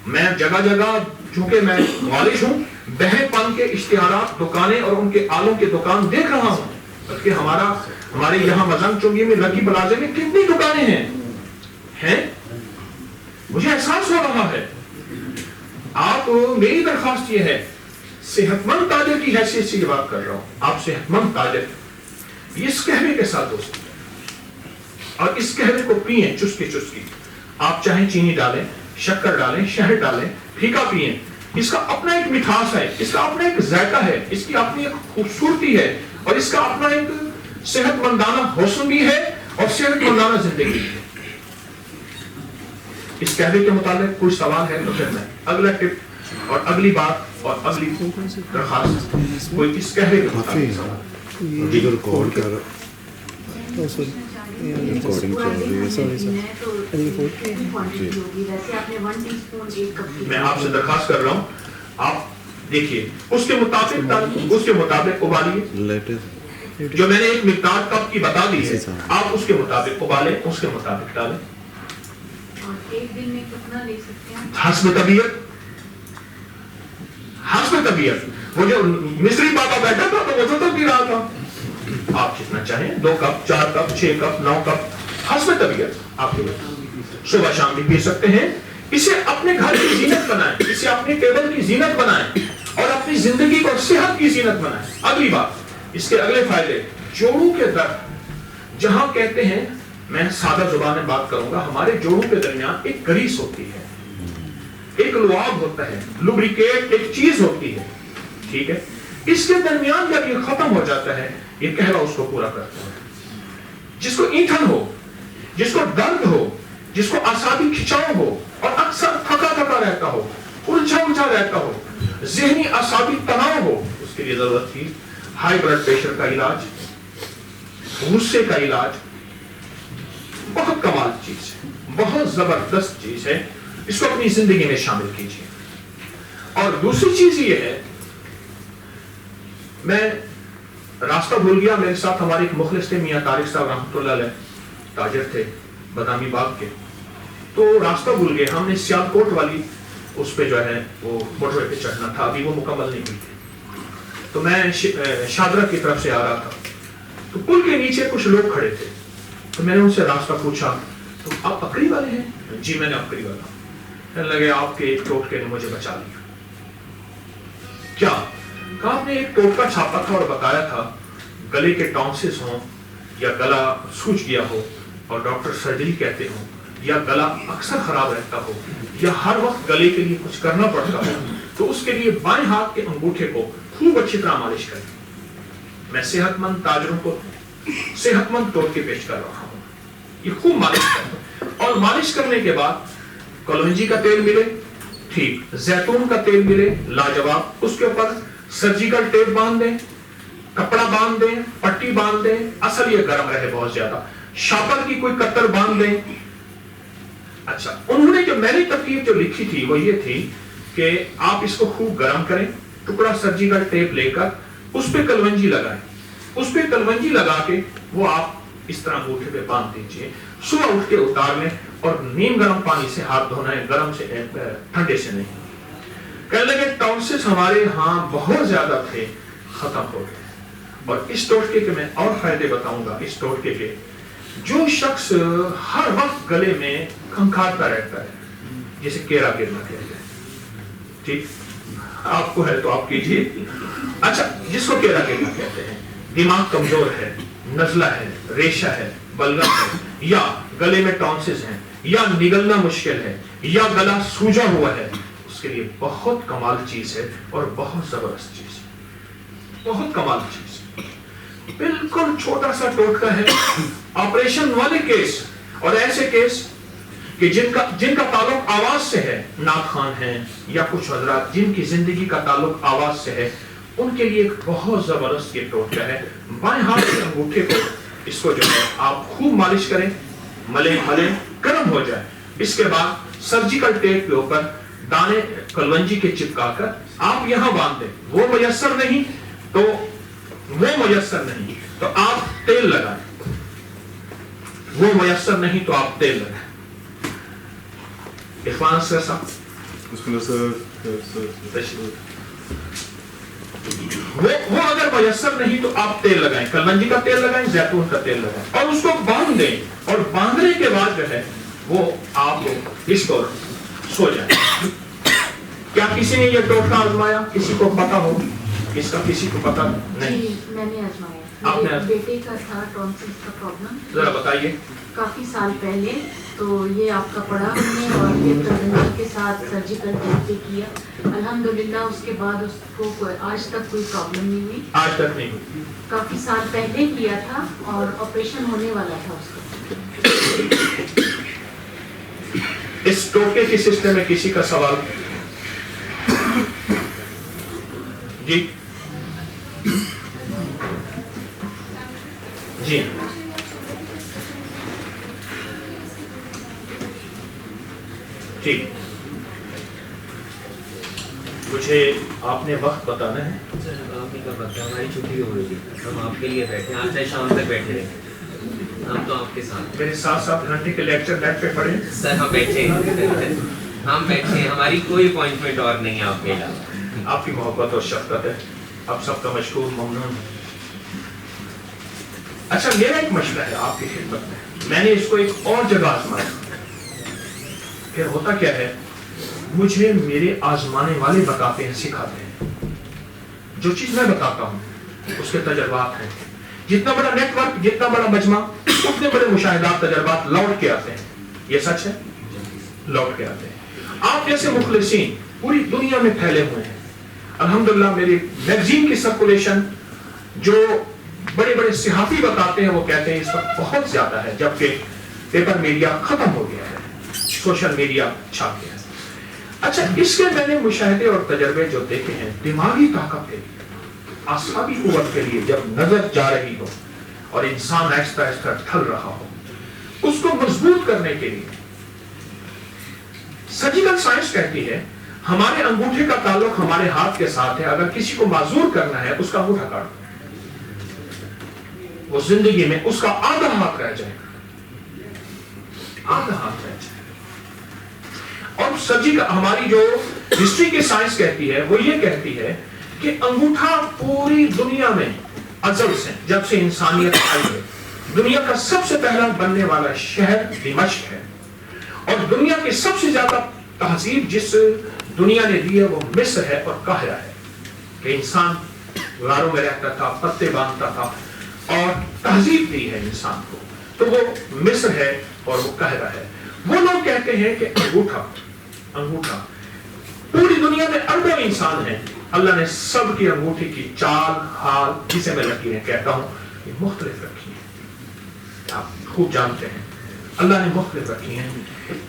मैं जगह जगह, चूंकि मैं मालिश हूं, बहरपन के इश्तिहारात, दुकानें और उनके आलों के दुकान देख रहा हूं। बल्कि हमारे यहाँ मजंग चुंगी में, लकी प्लाजा में कितनी दुकानें हैं? मुझे एहसास हो रहा है। आप, मेरी दरखास्त ये है, सेहतमंद ताजर की हैसियत से ये बात कर रहा हूं, आप सेहतमंद ताजर, इस कहवे के साथ दोस्ती, और इस कहवे को पिए चुस्की चुस्की। आप चाहे चीनी डालें, शक्कर डालें, शहद डालें, फीका पिए। इसका अपना एक मिठास है, इसका अपना एक जायका है, इसकी अपनी एक खूबसूरती है, और इसका अपना एक सेहतमंदाना हुस्न भी है और सेहतमंदाना जिंदगी है। इस कहवे के मुताबिक कोई सवाल है तो फिर मैं अगला टिप और अगली बात और अगली दरखास्त, कोई इस कहवे के मुताबिक सवाल। मैं आपसे दरखास्त कर रहा हूँ, आप देखिए उसके मुताबिक उबालिए। जो मैंने एक मिकदार कप की बता दी है, आप उसके मुताबिक उबालें, उसके मुताबिक डालें। एक दिन में कितना ले सकते हैं? हस्ब तबीयत। वो जो मिस्री पापा बैठा था तो वो तो पी रहा था। आप जितना चाहें, 2 कप, 4 कप, 6 कप, 9 कप, हस्ब तबीयत आपके सुबह शाम भी पी सकते हैं। इसे अपने घर की जीनत बनाएं, इसे अपने टेबल की जीनत बनाएं, और अपनी जिंदगी और सेहत की जीनत बनाएं। अगली बात, इसके अगले फायदे, जोड़ों के दर्द, जहां कहते हैं, मैं सादा जुबान में बात करूंगा, हमारे जोड़ों के दरमियान एक ग्रीस होती है, एक लुआब होता है, लुब्रिकेट एक चीज होती है, ठीक है? इसके दरमियान जब ये खत्म हो जाता है, ये कहवा उसको पूरा करता है। जिसको ईंधन हो, जिसको दर्द हो, जिसको आसाबी खिंचाव हो, और अक्सर थका रहता हो, उलझा रहता हो, ज़हनी आसाबी तनाव हो, उसके लिए जरूरत थी हाई ब्लड प्रेशर का इलाज, गुस्से का इलाज। बहुत कमाल चीज है, बहुत जबरदस्त चीज है, इसको अपनी जिंदगी में शामिल कीजिए। اور دوسری چیز یہ ہے، میں راستہ بھول گیا، میرے ساتھ ہمارے ایک مخلص تھے میاں طارق صاحب رحمۃ اللہ علیہ، تاجر تھے بادامی باغ کے، تو راستہ بھول گئے، ہم نے سیال کوٹ والی اس پہ جو ہے وہ موٹر وے پہ چڑھنا تھا، ابھی وہ مکمل نہیں ہوئی تھی، تو میں شادرہ کی طرف سے آ رہا تھا، تو پل کے نیچے کچھ لوگ کھڑے تھے، تو میں نے ان سے راستہ پوچھا، تو آپ اکری والے ہیں؟ جی میں نے اکری والا، کہنے لگے آپ کے ایک ٹوٹکے نے مجھے بچا لیا۔ کیا؟ کہا آپ نے ایک ٹوٹکا چھاپا تھا اور بتایا تھا گلے کے ٹونسس ہوں یا گلا سوج گیا ہو اور ڈاکٹر سرجری کہتے ہوں، یا گلا اکثر خراب رہتا ہو، یا ہر وقت گلے کے لیے کچھ کرنا پڑتا ہو، تو اس کے لیے بائیں ہاتھ کے انگوٹھے کو خوب اچھی طرح مالش کریں۔ میں صحت مند تاجروں کو صحت مند ٹوٹکے پیش کر رہا ہوں، یہ خوب مالش کریں، اور مالش کرنے کے بعد کلونجی کا تیل ملے ٹھیک، زیتون کا تیل ملے لاجواب، اس کے اوپر سرجیکل ٹیپ باندھ دیں، کپڑا باندھ دیں، پٹی باندھ دیں، اصل یہ گرم رہے بہت زیادہ، شاپر کی کوئی کتر باندھ دیں۔ اچھا، انہوں نے جو میں نے ترکیب جو لکھی تھی وہ یہ تھی کہ آپ اس کو خوب گرم کریں، ٹکڑا سرجیکل ٹیپ لے کر اس پہ کلونجی لگائیں، اس پہ کلونجی لگا کے وہ آپ اس طرح انگوٹھے پہ باندھ دیجئے، صبح اٹھ کے اتار لیں اور نیم گرم پانی سے ہاتھ دھونا ہے، گرم سے ٹھنڈے سے نہیں۔ کہنے لگے ٹونسس ہمارے ہاں بہت زیادہ تھے، ختم ہو گئے، اور اس ٹوٹکے کے میں اور فائدے بتاؤں گا، اس ٹوٹکے کے جو شخص ہر وقت گلے میں کھنکھارتا رہتا ہے، جیسے کیرا گرنا کہتے ہیں، ٹھیک، آپ کو ہے تو آپ کیجئے، اچھا جس کو کیرا گرنا کہتے ہیں، دماغ کمزور ہے، نزلہ ہے، ریشہ ہے، بلغم ہے، یا گلے میں ٹونسس ہیں، یا نگلنا مشکل ہے، یا گلا سوجا ہوا ہے، اس کے لیے بہت کمال چیز ہے اور بہت زبردست چیز ہے، بہت کمال چیز ہے، بالکل چھوٹا سا ٹوٹکا ہے، آپریشن والے کیس اور ایسے کیس کہ جن کا تعلق آواز سے ہے، ناک خان ہیں یا کچھ حضرات جن کی زندگی کا تعلق آواز سے ہے، ان کے لیے ایک بہت زبردست یہ ٹوٹکا ہے۔ بائیں ہاتھ کے انگوٹھے کو اس کو جو ہے آپ خوب مالش کریں، ملیں گرم ہو جائے، اس کے بعد سرجیکل ٹیپ کے اوپر دانے کلونجی کے چپکا کر آپ یہاں باندھ دیں، وہ میسر نہیں تو آپ تیل لگائیں، وہ میسر نہیں تو آپ تیل لگائیں۔ عرفان سر صاحب وہ اگر میسر نہیں تو آپ تیل لگائیں، کلونجی کا تیل لگائیں، زیتون کا تیل لگائیں، اور اس کو باندھ دیں، اور باندھنے کے بعد جو ہے وہ آپ اس کو سو جائیں۔ کیا کسی نے یہ ٹوٹکا آزمایا؟ کسی کو پتا ہو؟ اس کا کسی کو پتا نہیں؟ جی میں نے آزمایا، آپ نے بیٹے کا تھا ٹونسس کا پرابلم، ذرا بتائیے۔ کافی سال پہلے، تو یہ آپ کا پڑھا ہم نے اور یہ کلونجی کے ساتھ سرجیکل ٹیپ بھی کیا، الحمدللہ اس کے بعد اس کو آج تک کوئی پرابلم نہیں ہوئی، آج تک نہیں ہوئی، کافی سال پہلے کیا تھا اور آپریشن ہونے والا تھا اس کا۔ اس ٹوٹکے کی سسٹم میں کسی کا سوال؟ جی جی ٹھیک، مجھے آپ نے وقت بتانا ہے۔ آپ ہی کا وقت ہے، ہماری چھٹی ہو رہی ہے، ہم آپ کے لیے بیٹھے ہیں، آج سے شام تک بیٹھے رہے، ہم تو آپ کے ساتھ میرے ساتھ گھنٹے کے لیکچر بیٹھ پہ پڑھیں۔ سر ہم بیٹھے ہیں، ہم بیٹھے ہیں، ہماری کوئی اپوائنٹمنٹ اور نہیں ہے آپ کے علاوہ۔ آپ کی محبت اور شفقت ہے، آپ سب کا مشکور ممنون۔ اچھا میرا ایک مسئلہ ہے آپ کی خدمت میں نے اس کو ایک اور جگہ آزمایا، پھر ہوتا کیا ہے، مجھے میرے آزمانے والے بتاتے ہیں، سکھاتے ہیں، جو چیز میں بتاتا ہوں اس کے تجربات ہیں، جتنا بڑا نیٹ ورک، جتنا بڑا مجمع، اتنے بڑے مشاہدات، تجربات لوٹ کے آتے ہیں، یہ سچ ہے، لوٹ کے آتے ہیں۔ آپ جیسے مخلصین پوری دنیا میں پھیلے ہوئے ہیں، الحمدللہ میری میگزین کی سرکولیشن جو بڑے بڑے صحافی بتاتے ہیں وہ کہتے ہیں اس وقت بہت زیادہ ہے، جبکہ پیپر میڈیا ختم ہو گیا ہے، سوشل میڈیا چھا گیا ہے۔ اچھا اس کے میں نے مشاہدے اور تجربے جو دیکھے ہیں، دماغی طاقت کے لیے، اعصابی قوت کے لیے، جب نظر جا رہی ہو اور انسان آہستہ آہستہ ڈھل رہا ہو، اس کو مضبوط کرنے کے لیے سرجیکل سائنس کہتی ہے ہمارے انگوٹھے کا تعلق ہمارے ہاتھ کے ساتھ ہے. اگر کسی کو معذور کرنا ہے اس کا انگوٹھا کاٹ دو, وہ زندگی میں اس کا آدھا ہاتھ رہ جائے گا, آدھا ہاتھ رہ جائے گا. اور سرجی کا ہماری جو ہسٹری کی سائنس کہتی ہے وہ یہ کہتی ہے کہ انگوٹھا پوری دنیا میں ازل سے, جب سے انسانیت آئی ہے, دنیا کا سب سے پہلا بننے والا شہر دمشق ہے. اور دنیا کی سب سے زیادہ تہذیب جس دنیا نے دی ہے وہ مصر ہے اور قاہرہ ہے. کہ انسان غاروں میں رہتا تھا, پتے باندھتا تھا اور تہذیب دی ہے انسان کو, تو وہ مصر ہے اور وہ قاہرہ ہے. وہ لوگ کہتے ہیں کہ انگوٹھا پوری دنیا میں اربوں انسان ہیں, اللہ نے سب کی انگوٹھی کی چال حال جسے میں لکیریں کہتا ہوں یہ مختلف رکھی ہیں. آپ خوب جانتے ہیں اللہ نے مختلف رکھی ہیں.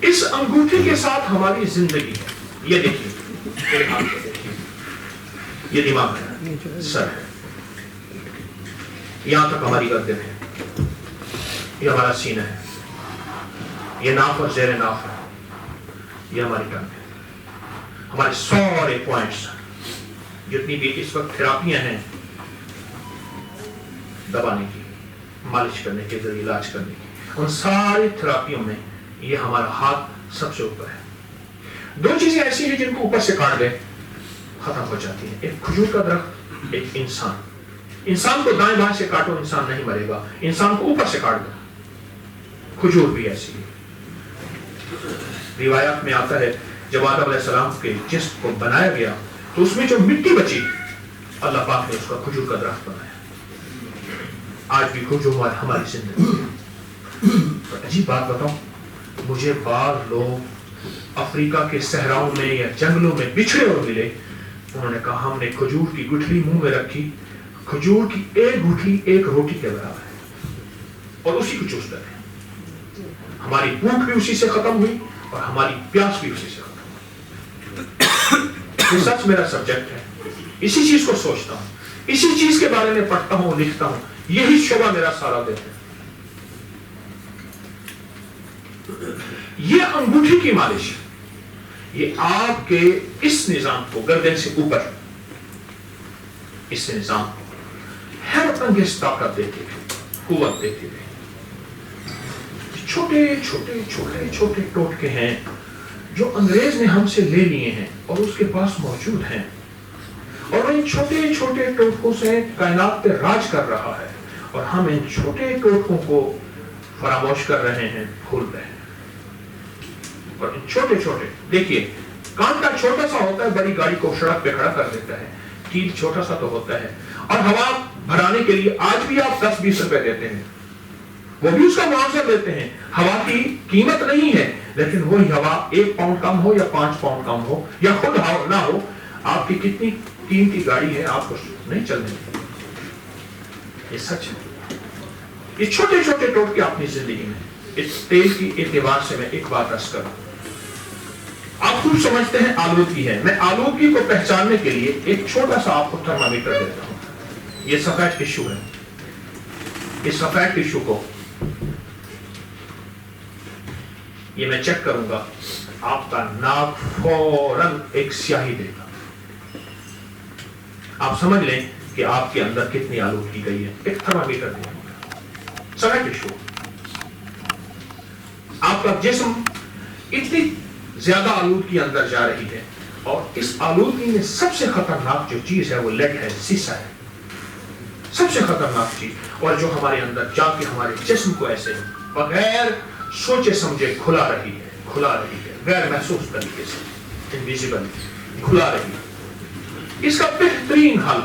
اس انگوٹھی کے ساتھ ہماری زندگی ہے. یہ دیکھیے, میرے ہاتھ کو دیکھیے, یہ دماغ ہے, سر ہے, یہاں تک ہماری گردن ہے, یہ ہمارا سینہ ہے, یہ ناف اور زیر ناف ہے, یہ ہماری ٹنگ ہے. ہمارے سارے پوائنٹس جتنی بھی اس وقت تھراپیاں ہیں دبانے کی, مالش کرنے کے ذریعے علاج کرنے کی, ان ساری تھراپیوں میں یہ ہمارا ہاتھ سب سے اوپر ہے. دو چیزیں ایسی ہیں جن کو اوپر سے کاٹ دے ختم ہو جاتی ہیں, ایک کھجور کا درخت, ایک انسان. انسان کو دائیں بائیں سے کاٹو انسان نہیں مرے گا, انسان کو اوپر سے کاٹ دو. کھجور بھی ایسی ہے. روایات میں آتا ہے جب آدم علیہ السلام کے جسم کو بنایا گیا تو اس میں جو مٹی بچی اللہ پاک نے اس کا کھجور کا درخت بنایا. آج بھی کھجور ہماری زندگی ہے. اور عجیب بات بتاؤں, مجھے بعض لوگ افریقہ کے صحراؤں میں یا جنگلوں میں بچھڑے اور ملے, انہوں نے کہا ہم نے کھجور کی گٹھلی منہ میں رکھی, کھجور کی ایک گٹھلی ایک روٹی کے برابر ہے, اور اسی کو چوستے رہے. ہماری بھوک بھی اسی سے ختم ہوئی اور ہماری پیاس بھی اسی سے ختم ہوئی. یہ سچ میرا سبجیکٹ ہے, اسی چیز کو سوچتا ہوں, اسی چیز کے بارے میں پڑھتا ہوں, لکھتا ہوں, یہی شعبہ میرا سارا دن ہے. یہ انگوٹھی کی مالش, یہ آپ کے اس نظام کو گردن سے اوپر, اس نظام کو حیرت انگیز طاقت دیتے ہوئے, قوت دیتے ہوئے. چھوٹے چھوٹے چھوٹے چھوٹے ٹوٹکے ہیں جو انگریز نے ہم سے لے لیے ہیں اور اس کے پاس موجود ہیں, اور ان چھوٹے چھوٹے ٹوٹکوں سے کائنات پہ راج کر رہا ہے, اور ہم ان چھوٹے ٹوٹکوں کو فراموش کر رہے ہیں, بھول رہے ہیں. اور ان چھوٹے چھوٹے, دیکھیے کانٹا چھوٹا سا ہوتا ہے, بڑی گاڑی کو سڑک پہ کھڑا کر دیتا ہے, کیل چھوٹا سا تو ہوتا ہے, اور ہوا بھرانے کے لیے آج بھی آپ 10-20 روپے دیتے ہیں, وہ بھی اس کا معاوضہ دیتے ہیں. ہوا کی قیمت نہیں ہے, لیکن وہی ہوا 1 پاؤنڈ کم ہو یا 5 پاؤنڈ کم ہو یا خود نہ ہو, آپ کی کتنی قیمتی گاڑی ہے آپ کو نہیں چلنے دیتی. یہ سچ ہے. یہ چھوٹے چھوٹے ٹوٹکے اپنی زندگی میں. اس تیل کی اعتبار سے میں ایک بات عرض کروں, آپ خوب سمجھتے ہیں آلودگی ہے. میں آلودگی کو پہچاننے کے لیے ایک چھوٹا سا آپ کو تھرمامیٹر دیتا ہوں. یہ سفید ٹشو ہے. اس سفید ٹشو کو یہ میں چیک کروں گا, آپ کا ناک فوراً ایک سیاہی دے گا. آپ سمجھ لیں کہ آپ کے اندر کتنی آلودگی گئی ہے. ایک تھرمامیٹر دے دوں گا, سفید ٹشو. آپ کا جسم اتنی زیادہ آلودگی اندر جا رہی ہے, اور اس آلودگی میں سب سے خطرناک جو چیز ہے وہ لیڈ ہے, سیسا ہے, سب سے خطرناک چیز. اور جو ہمارے اندر جا کے ہمارے جسم کو ایسے بغیر سوچے سمجھے کھلا رہی ہے, غیر محسوس طریقے سے, انویزیبل کھلا رہی ہے. اس کا بہترین حل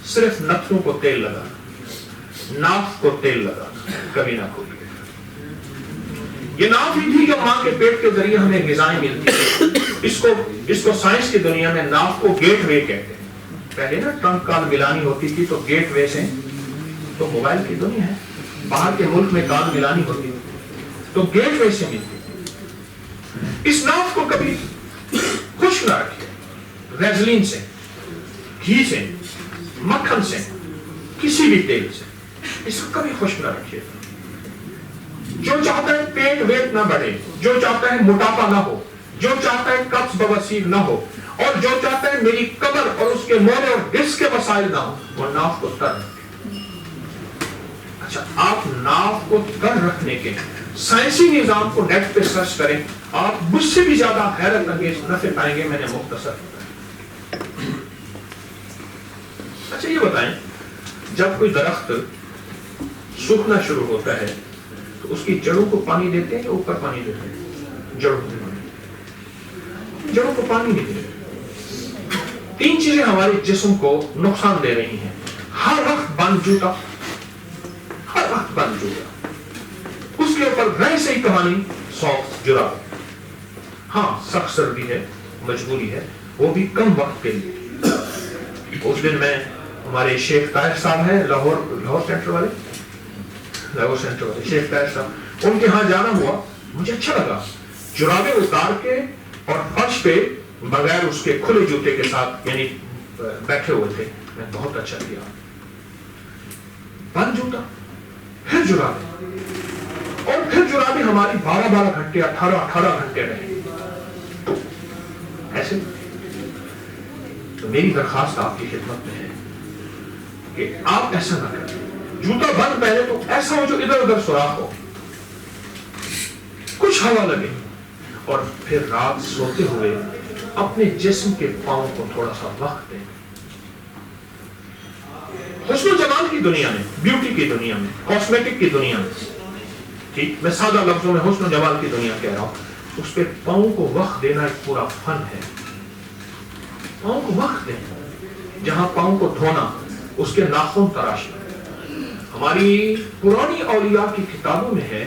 صرف نتنوں کو تیل لگانا, ناف کو تیل لگانا, کبھی نہ کھولیے. یہ ناف ہی تھی جو ماں کے پیٹ کے ذریعے ہمیں غذائیں ملتی ہیں. اس کو سائنس کی دنیا میں ناف کو گیٹ وے کہتے ہیں. پہلے نا ٹرنک کال ملانی ہوتی تھی تو گیٹ وے سے, تو موبائل کی دنیا ہے, باہر کے ملک میں کال ملانی ہوتی تو گیٹ وے سے ملتی. اس ناف کو کبھی خشک نہ رکھیے, ریزلین سے, گھی سے, مکھن سے, کسی بھی تیل سے, اس کو کبھی خشک نہ رکھیے. جو چاہتا ہے پیٹ ویٹ نہ بڑھے, جو چاہتا ہے موٹاپا نہ ہو, जो चाहता है कब्ज बवासीर ना हो, और जो चाहता है मेरी कब्र और उसके मोहरे और डिस्क के वसाइल ना हो, वो नाव को तर रखे। अच्छा, आप नाव को तर रखने के साइंसी निजाम को नेट पे सर्च करें, आप मुझसे भी ज्यादा हैरत अंगेज नफे पाएंगे। मैंने मुख्तसर बताया। अच्छा ये बताएं, जब कोई दरख्त सूखना शुरू होता है तो उसकी जड़ों को पानी देते हैं या ऊपर पानी देते हैं? जड़ों को पानी, जड़ों को पानी नहीं देते। तीन चीजें हमारे जिस्म को नुकसान दे रही हैं। हर वक्त बंद जूता, हर वक्त बंद जूता, उसके ऊपर वैसे ही कहानी सॉक्स जुराब। हाँ, सख्त सर्दी है, मजबूरी है, वो भी कम वक्त के लिए। उस दिन मैं, हमारे शेख ताहिर साहब हैं लाहौर सेंटर वाले, लाहौर सेंटर वाले शेख ताहिर साहब, उनके यहाँ जाना हुआ। मुझे अच्छा लगा, जुराबे उतार के और फर्श पे बगैर उसके खुले जूते के साथ यानी बैठे हुए थे। मैं बहुत अच्छा किया, बंद जूता, फिर जुराबे, और फिर जुराबे हमारी 12-12 घंटे 18-18 घंटे रहे ऐसे। तो मेरी दरखास्त आपकी खिदमत में है कि आप ऐसा ना करें। जूता बंद पहले तो ऐसा हो जो इधर उधर सुराख हो, कुछ हवा लगे, और फिर रात सोते हुए अपने जिस्म के पांव को थोड़ा सा वक्त दें। हुस्न जमाल की दुनिया में, ब्यूटी की दुनिया में, कॉस्मेटिक की दुनिया में, ठीक, मैं सादा लफ्जों में हुस्न जमाल की दुनिया कह रहा हूं, उस पे पांव को वक्त देना एक पूरा फन है। पांव को वक्त दें, जहां पांव को धोना, उसके नाखून तराशना। हमारी पुरानी औलिया की किताबों में है,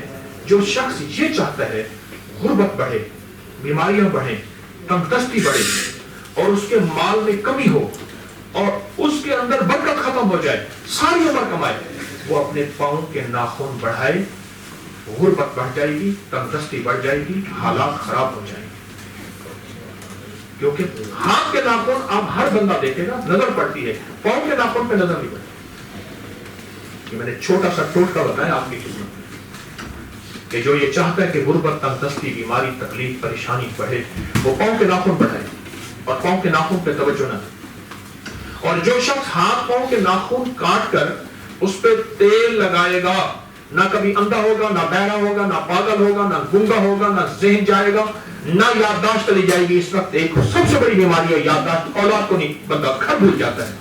जो शख्स ये चाहता है गुर्बत बढ़े, बीमारियां बढ़े, तंगदस्ती बढ़े, और उसके माल में कमी हो, और उसके अंदर बरकत खत्म हो जाए, सारी उम्र कमाए, वो अपने पांव के नाखून बढ़ाए, गुर्बत बढ़ जाएगी, तंगदस्ती बढ़ जाएगी, हालात खराब हो जाएंगे। क्योंकि हाथ के नाखून आप हर बंदा देखेगा, नजर पड़ती है, पांव के नाखून पे नजर नहीं पड़ती। ये मैंने छोटा सा टोटका बताया आपकी खिदमत में, कि जो ये चाहता है कि गुर्बत, तंगदस्ती, बीमारी, तकलीफ, परेशानी बढ़े, वो पांव के नाखून बढ़ाए और पांव के नाखून पे तवज्जो न दे। और जो शख्स हाथ पांव के नाखून काट कर उस पर तेल लगाएगा, ना कभी अंधा होगा, ना बहरा होगा, ना पागल होगा, ना गुंगा होगा, ना ज़हन जाएगा, ना याददाश्त चली जाएगी। इस वक्त एक सबसे बड़ी बीमारी है याददाश्त, औलाद को नहीं, बंदा घर भूल जाता है।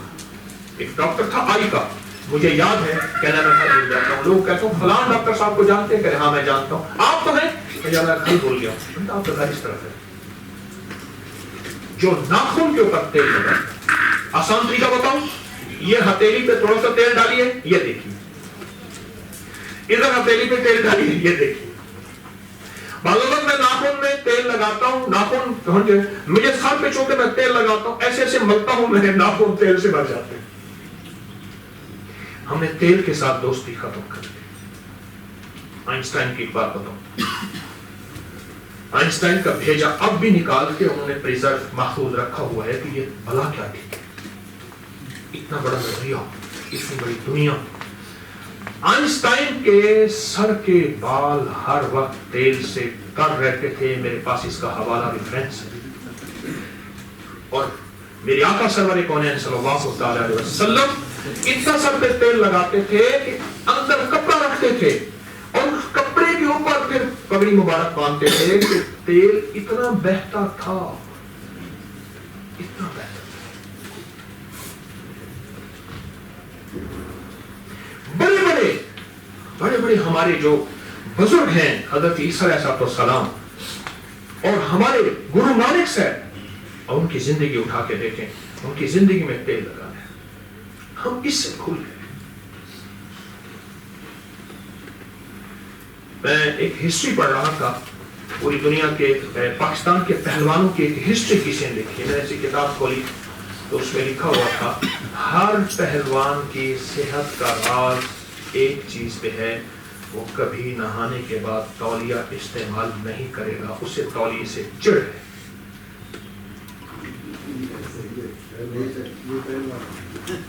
एक डॉक्टर था आई का, मुझे याद है, कहना मैं घर भूल जाता हूँ। लोग कहते हैं फलां डॉक्टर साहब को जानते हैं? हाँ मैं जानता हूँ। आप तो हैं? मैं घर भूल गया। आप तो घर इस तरफ है, जो नाखून के ऊपर तेल लगा। आसान तरीका बताऊं, ये हथेली पे थोड़ा सा तेल डालिए, ये देखिए, इधर हथेली पे तेल डालिए, ये देखिए। बालों में नाखून में तेल लगाता हूं, नाखून मुझे सर पे चोटे में तेल लगाता हूं, ऐसे ऐसे मलता हूं, मेरे नाखून तेल से भर जाते हैं। हमने तेल के साथ दोस्ती खत्म कर दी। आइंस्टाइन की बात बताऊं, आइंस्टाइन का भेजा अब भी निकाल के उन्होंने प्रिजर्व महफूज रखा हुआ है कि ये भला क्या थी। इतना बड़ा नजरिया, इतनी बड़ी दुनिया। आइंस्टाइन के सर के बाल हर वक्त तेल से तर रहते थे। मेरे पास इसका हवाला रेफरेंस है। और मेरे आका सरवर कौनैन सल्लल्लाहु अलैहि वसल्लम इतना सर पे तेल लगाते थे कि अंदर कपड़ा रखते थे और उस कपड़े के ऊपर फिर पगड़ी मुबारक बांधते थे कि तेल इतना बहता था, इतना बहता था। बड़े बड़े हमारे जो बुजुर्ग हैं, हजरत ईसा अलैहिस्सलाम और हमारे गुरु नानक साहब, और उनकी जिंदगी उठा के देखें, उनकी जिंदगी में तेल लगा है। हम इससे भूल गए। मैं एक हिस्ट्री पढ़ रहा था, पूरी दुनिया के पाकिस्तान के पहलवानों की एक हिस्ट्री किसी ने लिखी है। मैंने ऐसी किताब खोली तो उसमें लिखा हुआ था, हर पहलवान की सेहत का राज एक चीज पे है, वो कभी नहाने के बाद तौलिया इस्तेमाल नहीं करेगा, उसे तौलिए से चिढ़ है।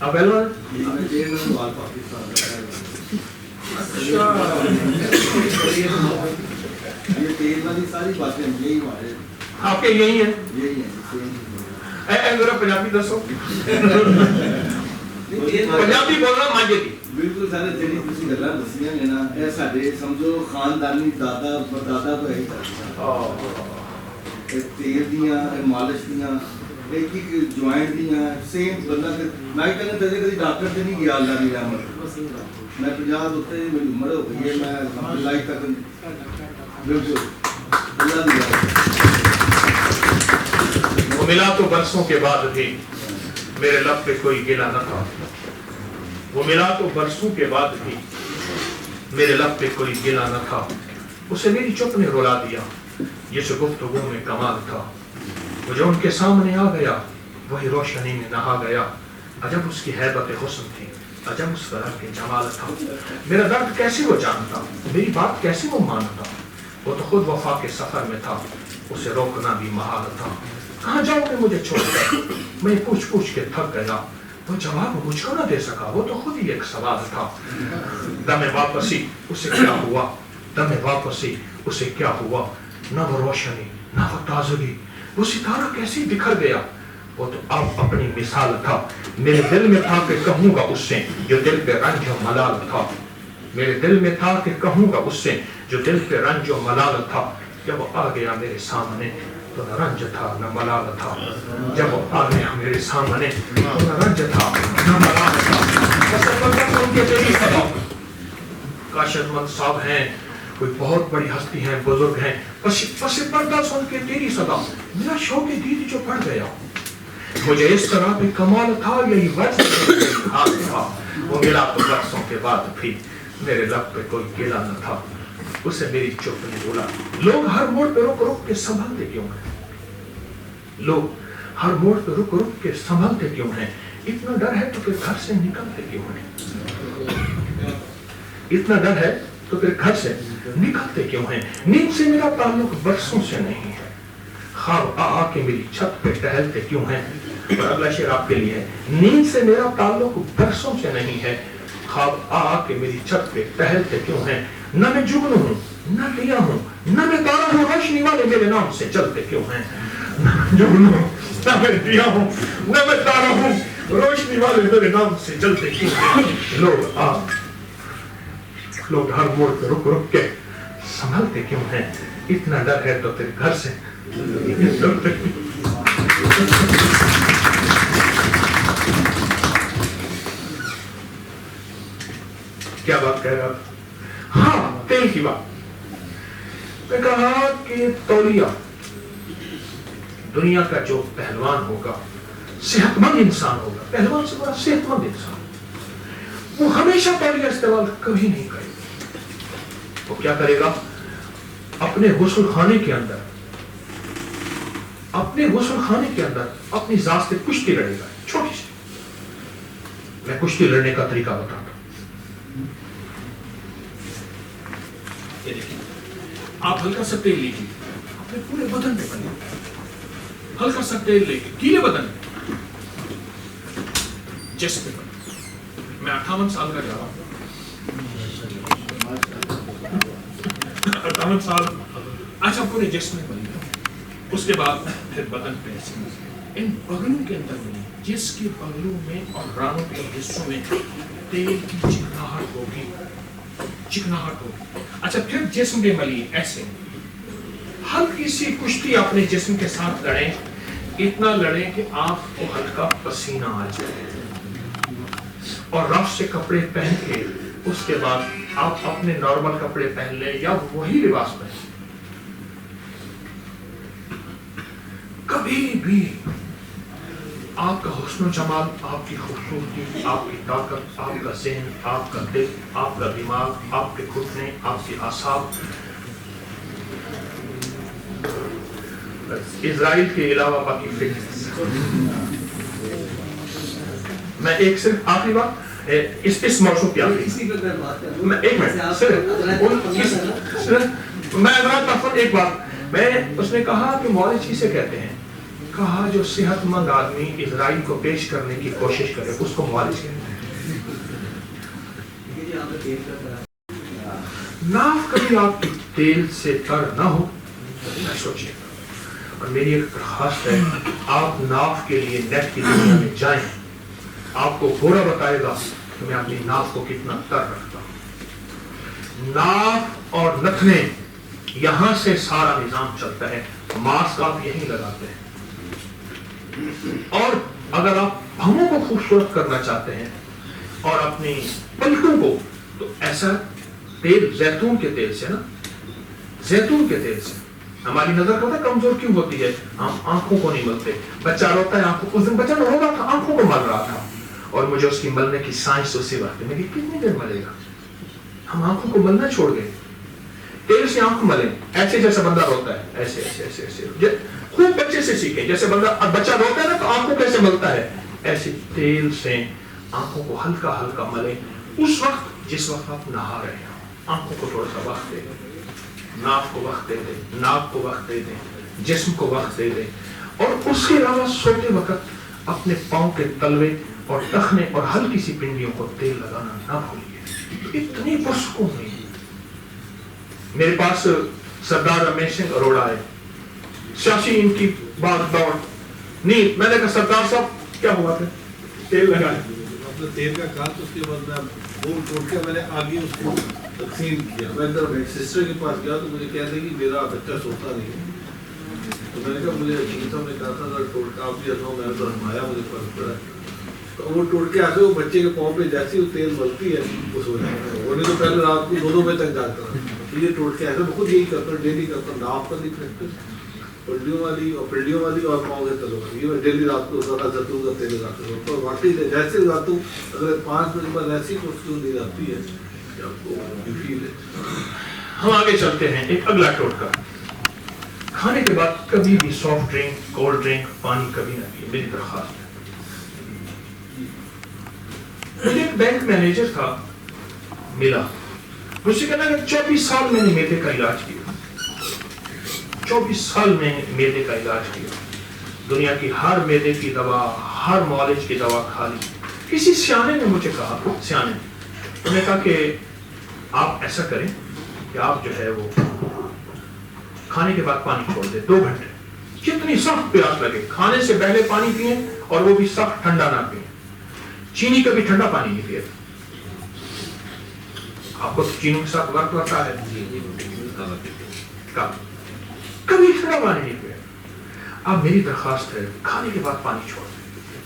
अब पहलवान ये तेल वाली सारी बातें यही हमारे آپ کے یہی ہیں یہی ہے ذرا پنجابی دسو پنجابی بولنا مانجے دی بالکل سارے جڑی تسی گلاں دسیاں نے نا اے ساڈے سمجھو خاندانی دادا پردادا تو ہے تیل دیاں مالش دیاں ایک جوائنٹ دیاں سیم بندہ میں کہنا تجے کبھی ڈاکٹر سے نہیں گیا اللہ کی رحمت میں 50 ہوتے میری عمر ہو گئی ہے میں الحمدللہ تک بالکل اللہ کی وہ ملا تو برسوں کے بعد بھی میرے لب پہ کوئی گلا نہ تھا وہ ملا تو برسوں کے بعد بھی میرے لب پہ کوئی گلا نہ تھا اسے میری چپ نے رلا دیا یہ جو گفتگو میں کمال تھا وہ جو ان کے سامنے آ گیا وہی روشنی میں نہا گیا عجب اس کی حیبت حسن تھی عجب اس طرح کے جمال تھا میرا درد کیسے وہ جانتا میری بات کیسے وہ مانتا وہ تو خود وفا کے سفر میں تھا اسے روکنا بھی محال تھا کہاں جاؤ گے مجھے چھوڑ کر میں پوچھ پوچھ کے تھک گیا وہ جواب مجھ کو نہ دے سکا وہ تو خود ہی ایک سوال تھا دم واپسی اسے کیا ہوا دم واپسی اسے کیا ہوا نہ وہ روشنی نہ وہ تازگی وہ ستارہ کیسے بکھر گیا وہ تو اب اپنی مثال تھا میرے دل میں تھا کہ کہوں گا اس سے جو دل پہ رنج و ملال تھا میرے دل میں تھا کہ کہوں گا اس سے جو دل پہ رنج و ملال تھا جب وہ آ گیا میرے سامنے تو نہ رنج تھا نہ ملال تھا جب وہ آ گیا میرے سامنے تو نہ رنج تھا نہ ملال تھا کاش عظمت صاحب ہیں کوئی بہت بڑی ہستی ہیں بزرگ ہیں پس پردہ سن کے تیری صدا میرا شوق دید جو پڑ گیا مجھے اس طرح بھی کمال تھا یہی وجہ تھا وہ ملا تو برسوں کے بعد بھی میرے لب پہ کوئی گلا نہ تھا اسے میری چپ نے بولا لوگ ہر موڑ پہ رک رک کے سنبھلتے کیوں ہیں لوگ ہر موڑ پہ رک رک کے سنبھلتے کیوں ہیں اتنا ڈر ہے تو پھر گھر سے نکلتے کیوں ہیں اتنا ڈر ہے تو پھر گھر سے نکلتے کیوں ہیں نیند سے میرا تعلق برسوں سے نہیں ہے خواب آ کے میری چھت پہ ٹہلتے کیوں ہیں اور اگلا شعر آپ کے لیے ہے نیند سے میرا تعلق برسوں سے نہیں ہے خواب آ کے میری چھت پہ ٹہلتے کیوں ہیں نہ میں جگنو ہوں نہ لیا ہوں نہ میں تارا ہوں روشنی والے میرے نام سے چلتے کیوں ہیں نہ میں جگنو ہوں نہ میں لیا ہوں نہ میں تارا ہوں روشنی والے میرے نام سے چلتے کیوں ہیں لوگ ہر موڑ پہ رک رک کے سنبھلتے کیوں ہیں اتنا ڈر ہے تو پھر گھر سے کیا بات کہہ رہا تھا ہاں تیل کی بات میں کہا کہ تولیہ دنیا کا جو پہلوان ہوگا صحت مند انسان ہوگا پہلوان سے بڑا صحت مند انسان وہ ہمیشہ تولیہ استعمال کبھی نہیں کرے وہ کیا کرے گا اپنے غسل خانے کے اندر اپنی ذات سے کشتی لڑے گا چھوٹی سی میں کشتی لڑنے کا طریقہ بتاتا ہوں یہ دیکھیں آپ ہلکا سا تیل لیجیے اپنے پورے بدن پہ بنے ہلکا سا تیل لے کے گیلے بدن پہ جسم پہ بنے میں 58 سال کا جا رہا ہوں 58 سال اچھا پورے جسم میں بنی اس کے بعد پھر بدن پہ ان پگلوں کے اندر بنی جس کی پگلوں میں اور رانوں کے حصوں میں تیل کی چکناہٹ ہوگی اچھا پھر جسم پہ ملی ایسے ہلکی سی کشتی اپنے جسم کے ساتھ لڑیں اتنا لڑیں کہ آپ کو ہلکا پسینہ آ جائے اور رف سے کپڑے پہن کے اس کے بعد آپ اپنے نارمل کپڑے پہن لیں یا وہی لباس پہن کبھی بھی آپ کا حسن و جمال آپ کی خوبصورتی آپ کی طاقت آپ کا ذہن آپ کا دل آپ کا دماغ آپ کے گھٹنے آپ کے اعصاب اسرائیل کے علاوہ باقی فٹنس میں ایک صرف آخری بات اس موضوع کی آخری میں ایک منٹ میں ایک بات میں اس نے کہا کہ مولوی کسے کہتے ہیں کہا جو صحت مند آدمی اسرائیل کو پیش کرنے کی کوشش کرے اس کو مولوی کہتے ہیں ناف کبھی آپ کی تیل سے تر نہ ہو نہ سوچیے اور میری ایک درخواست ہے آپ ناف کے لیے نیٹ کی دنیا میں جائیں, آپ کو گورا بتائے گا کہ میں اپنی ناف کو کتنا تر رکھتا ہوں. ناف اور نتنے یہاں سے سارا نظام چلتا ہے, ماسک آپ یہیں لگاتے ہیں. اور اگر آپ بھووں کو خوبصورت کرنا چاہتے ہیں اور اپنی پلکوں کو, تو ایسا تیل زیتون کے تیل سے نا, زیتون کے تیل سے. ہماری نظر پتہ کمزور کیوں ہوتی ہے؟ ہم آنکھوں کو نہیں ملتے. بچہ روتا ہے آنکھوں کو, اس دن بچہ رو رہا تھا آنکھوں کو مل رہا تھا, اور مجھے اس کی ملنے کی سائنس اسی وقت میں کتنی دیر ملے گا. ہم آنکھوں کو ملنا چھوڑ گئے. تیل سے آنکھ ملیں ایسے جیسے بندہ روتا ہے, ایسے ایسے ایسے ایسے. خوب بچے سے سیکھیں, جیسے بچہ روتا ہے نا تو آنکھوں کیسے ملتا ہے, ایسے تیل سے آنکھوں کو ہلکا ہلکا ملیں. اس وقت جس وقت آپ نہا رہے ہیں, آنکھوں کو تھوڑا سا وقت دے دیں, ناف کو وقت دے دیں, ناک کو وقت دے دیں, جسم کو وقت دے دیں. اور اس کے علاوہ سوتے وقت اپنے پاؤں کے تلوے اور ٹخنے اور ہلکی سی پنڈلیوں کو تیل لگانا نہ بھولیے. اتنی پرسکون نہیں. میرے پاس سردار رمیش سنگھ اروڑا ہے, سیاسی ان کی بات دوڑ نہیں. میں نے کہا سردار صاحب کیا ہوا تھا, تیل لگائے. اپنے تیل کا کہا تو اس کے بعد میں وہ توڑ کے میں نے آگے اس کو تقسیم کیا. میں ادھر سسٹر کے پاس گیا تو مجھے کہتے کہ میرا بچہ سوتا نہیں ہے. تو میں نے کہا مجھے یقین صاحب نے کہا تھا اگر توڑ کے آپ بھی رکھا ہوں, میں تو رمایا مجھے فرق پڑا. تو وہ ٹوٹ کے آتے وہ بچے کے پاؤں پہ جیسی وہ تیل ملتی ہے وہ سو جاتا ہے. وہ نہیں تو پہلے رات کو 2 بجے تک جاتا ہے. یہ ٹوٹ کے آتے میں خود یہی کرتا ہوں, ڈیلی کرتا ہوں. ناف پر نہیں پھینکتے, پلڈیوں والی اور پاؤں کے تلوں والی. یہ میں ڈیلی رات کو زیادہ زیتون کا تیل لگاتا ہوں. تو واقعی جیسے لگاتا ہوں اگر 5 منٹ بعد ایسی پرسکون نیند آتی ہے کہ آپ کو فیل ہے. ہم آگے چلتے ہیں. ایک اگلا ٹوٹکا, کھانے کے بعد کبھی بھی سافٹ ڈرنک, کولڈ ڈرنک, پانی کبھی نہ پیے. میری درخواست ہے. مجھے ایک بینک مینیجر تھا, ملا, مجھ سے کہنا کہ 24 سال میں نے میدے کا علاج کیا, 24 سال میں میدے کا علاج کیا. دنیا کی ہر میدے کی دوا, ہر معالج کی دوا کھا لی. کسی سیانے نے مجھے کہا, سیانے نے, انہوں نے کہا کہ آپ ایسا کریں کہ آپ جو ہے وہ کھانے کے بعد پانی چھوڑ دیں 2 گھنٹے. جتنی سخت پیاس لگے کھانے سے پہلے پانی پئیں, اور وہ بھی سخت ٹھنڈا نہ پئیں. چینی کبھی ٹھنڈا پانی نہیں پیا. آپ کو چینی کے ساتھ ورک لگتا ہے, کبھی ٹھنڈا پانی نہیں پیا. اب میری درخواست ہے کھانے کے بعد پانی چھوڑ دیں,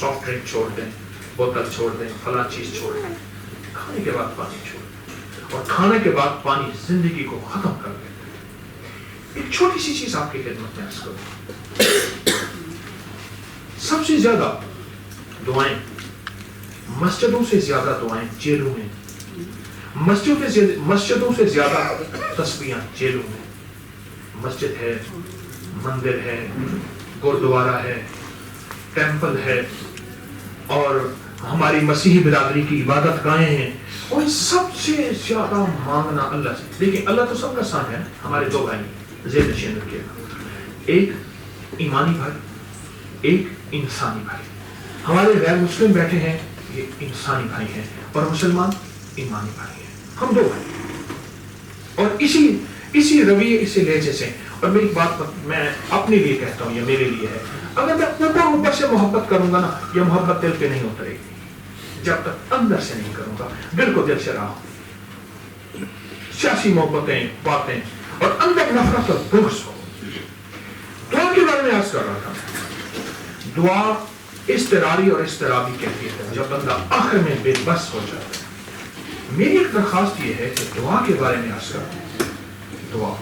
سافٹ ڈرنک چھوڑ دیں, بوتل چھوڑ دیں, فلاں چیز چھوڑ دیں, کھانے کے بعد پانی چھوڑ دیں. اور کھانے کے بعد پانی زندگی کو ختم کر دیتا ہے. ایک چھوٹی سی چیز آپ کی خدمت میں عرض کروں. سب سے زیادہ دعائیں, مسجدوں سے زیادہ دعائیں جیلوں میں, مسجدوں سے زیادہ تسبیحاں جیلوں میں. مسجد ہے, مندر ہے, گردوارہ ہے, ٹیمپل ہے, اور ہماری مسیحی برادری کی عبادت گاہیں ہیں, اور سب سے زیادہ مانگنا اللہ سے. دیکھیں اللہ تو سب کا سامنے ہے. ہمارے 2 بھائی زیر نشین رکھیے گا, ایک ایمانی بھائی, ایک انسانی بھائی. ہمارے غیر مسلم بیٹھے ہیں, یہ انسانی بھائی ہیں, اور مسلمان ایمانی بھائی ہیں. ہم 2 بھائی, اور اسی رویے, اسی لہجے سے. اور میری بات میں اپنے لیے کہتا ہوں, یہ میرے لیے ہے. اگر میں اوپر سے محبت کروں گا نا, یہ محبت دل پہ نہیں اترے گی جب تک اندر سے نہیں کروں گا. دل کو دل سے رہا, سیاسی محبتیں, باتیں, اور اندر نفرت اور بغض ہو. دعا کے بارے میں عرض کر رہا تھا. دعا اضطراری اور اضطرابی کیفیت ہے, جب بندہ آخر میں بے بس ہو جاتا ہے. میری ایک درخواست یہ ہے کہ دعا کے بارے میں عرض کرتے ہیں. دعا,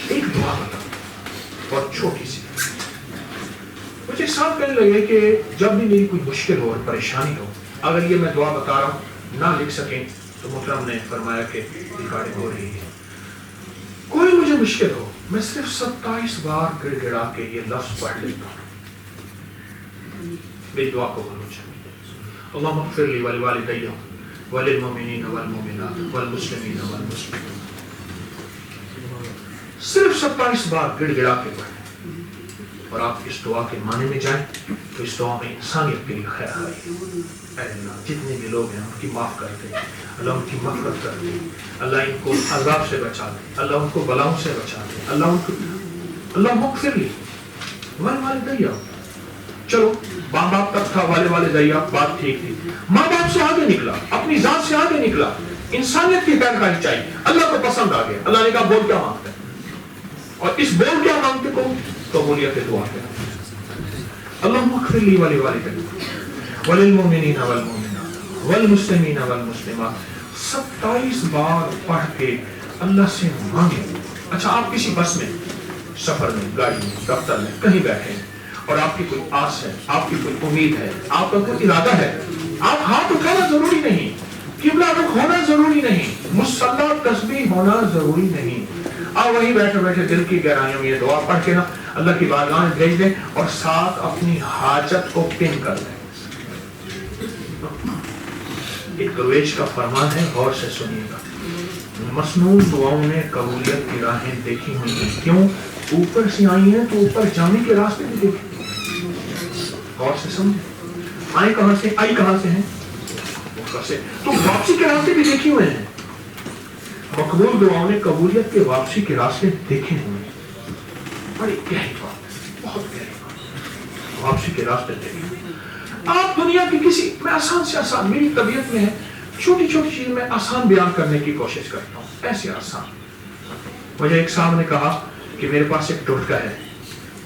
ایک دعا بتا اور چھوٹی سی. مجھے ساتھ کہنے لگے کہ جب بھی میری کوئی مشکل ہو اور پریشانی ہو, اگر یہ میں دعا بتا رہا ہوں نہ لکھ سکیں تو محترم نے فرمایا کہ ریکارڈنگ ہو رہی ہے. کوئی مجھے مشکل ہو, میں صرف 27 بار گڑ گڑا کے یہ لفظ پڑھ لیتا ہوں. میری دعا کو بولو چاہیے. اللہم اغفر لی ولوالدی وللمؤمنین والمؤمنات والمسلمین والمسلمات. صرف 27 بار گڑ گڑا کے پڑھیں, اور آپ اس دعا کے معنی میں جائیں تو اس دعا میں انسانیت کے لیے خیر آئی. اے اللہ جتنے بھی لوگ ہیں ان کی معاف کر دے, اللہ ان کی مغفرت کر دے, اللہ ان کو عذاب سے بچا دے, اللہ ان کو بلاؤں سے بچا دے, اللہ ان کو اللہ مغفر لی والدیا. چلو ماں باپ تک تھا والدیا، بات ٹھیک تھی. ماں باپ سے آگے نکلا، اپنی ذات سے آگے نکلا، انسانیت کی پیروکاری چاہیے. اللہ کو پسند آ گیا. اللہ نے کہا بول کیا مانگتے ہیں، اور اس بول کیا مانگتے کو قبولیت دعا ہے. اللہم اغفر لی ولوالدی وللمؤمنین والمؤمنات والمسلمین والمسلمات. 27 بار پڑھ کے اللہ سے مانگے. اچھا آپ کسی بس میں، سفر میں، گاڑی میں، دفتر میں کہیں بیٹھے ہیں اور آپ کی کوئی آس ہے، آپ کی کوئی امید ہے، آپ کا کوئی ارادہ ہے. آپ ہاتھ اٹھانا ضروری نہیں، قبلہ رخ ہونا ضروری نہیں، مصلی تسبیح ہونا ضروری نہیں. آپ وہیں بیٹھے بیٹھے دل کی گہرائیوں میں یہ دعا پڑھ کے نا اللہ کی بارگاہ میں بھیج دیں اور ساتھ اپنی حاجت کو پن کر دیں. ایک درویش کا فرمان ہے، غور سے سنیے گا. مسنون دعاؤں نے قبولیت کی راہیں دیکھی ہوئی ہیں. کیوں؟ اوپر سے آئی ہیں تو اوپر جانے کے راستے بھی دیکھیں. غور سے سمجھیں. آئیں کہاں سے؟ آئی کہاں سے ہیں؟ اوپر سے. تو واپسی کے راستے بھی دیکھے ہوئے ہیں. مقبول دعاؤں نے قبولیت کے واپسی کے راستے دیکھے ہوئے ہیں. بڑی گہری بات ہے، بہت گہری بات. واپسی کے راستے دیکھیں. آپ دنیا کی کسی، میں آسان سے آسان، میری طبیعت میں ہے چھوٹی چھوٹی چیز میں آسان بیان کرنے کی کوشش کرتا ہوں، ایسے آسان. مجھے ایک صاحب نے کہا کہ میرے پاس ایک ٹوٹکا ہے،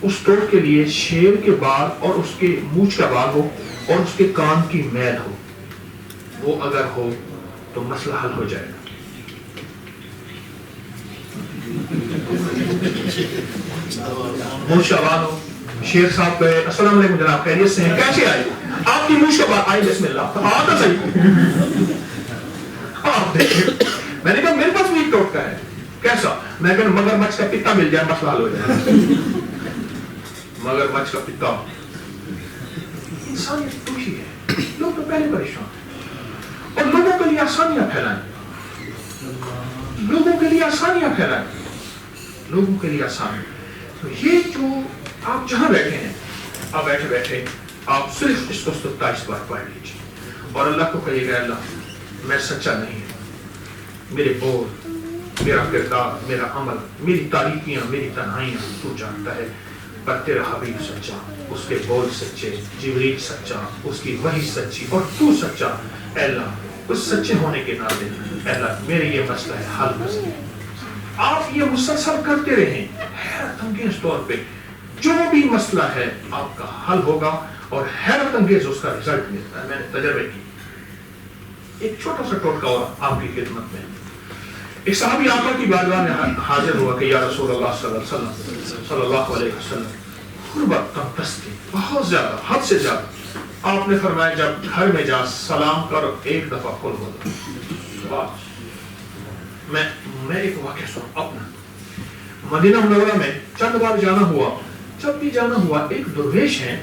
اس ٹوٹ کے لیے شیر کے بال اور اس کے مونچھ کا بال ہو اور اس کے کان کی میل ہو، وہ اگر ہو تو مسئلہ حل ہو جائے گا. مونچھ کا بال ہو. شیر صاحب کہے السلام علیکم جناب، خیریت سے ہیں؟ کیسے آئے؟ آپ کی مونچھ کا بال آئے، بسم اللہ. ہاں تو صحیح. میں نے کہا میرے پاس بھی ایک ٹوٹکا ہے. کیسا؟ میں کہا مگر مچھ کا پتا مل جائے مسئلہ حل ہو جائے. مگر مچھ کا پتا. انسانیت تو ہی ہے. لوگ تو پہلے پریشان ہیں اور لوگوں کے لیے آسانیاں پھیلائیں، لوگوں کے لیے آسانیاں پھیلائیں، لوگوں کے لیے آسانی. تو یہ جو آپ جہاں بیٹھے ہیں، آپ بیٹھے بیٹھے آپ صرف اس کو 27 بار پڑھ لیجیے اور اللہ کو کہیے گا اللہ میں سچا نہیں ہوں، میرے بول، میرا کردار، میرا عمل، میری تاریکیاں، میری تنہائیاں تو جانتا ہے، پر تیرا حبیب سچا، اس کے بول سچے، جبریل سچا، اس کی وحی سچی اور تو سچا. اے اللہ اس سچے ہونے کے ناطے اے اللہ میرے یہ مسئلہ ہے حل مسئلہ. آپ یہ مسلسل کرتے رہیں، حیرت انگیز طور پہ جو بھی مسئلہ ہے آپ کا حل ہوگا اور حیرت انگیز اس کا رزلٹ ملتا ہے. میں نے تجربے کی. ایک چھوٹا سا ٹوٹکا اور آپ کی خدمت میں. ایک صحابی آقا کی بارگاہ میں حاضر ہوا کہ یا رسول اللہ صلی اللہ علیہ وسلم غربت تنگدستی بہت زیادہ، حد سے زیادہ. آپ نے فرمایا جب گھر میں جا سلام کر ایک دفعہ قل ہو. میں ایک واقعہ سنا اپنا. مدینہ منورہ میں چند بار جانا ہوا. جب بھی جانا ہوا ایک درویش ہیں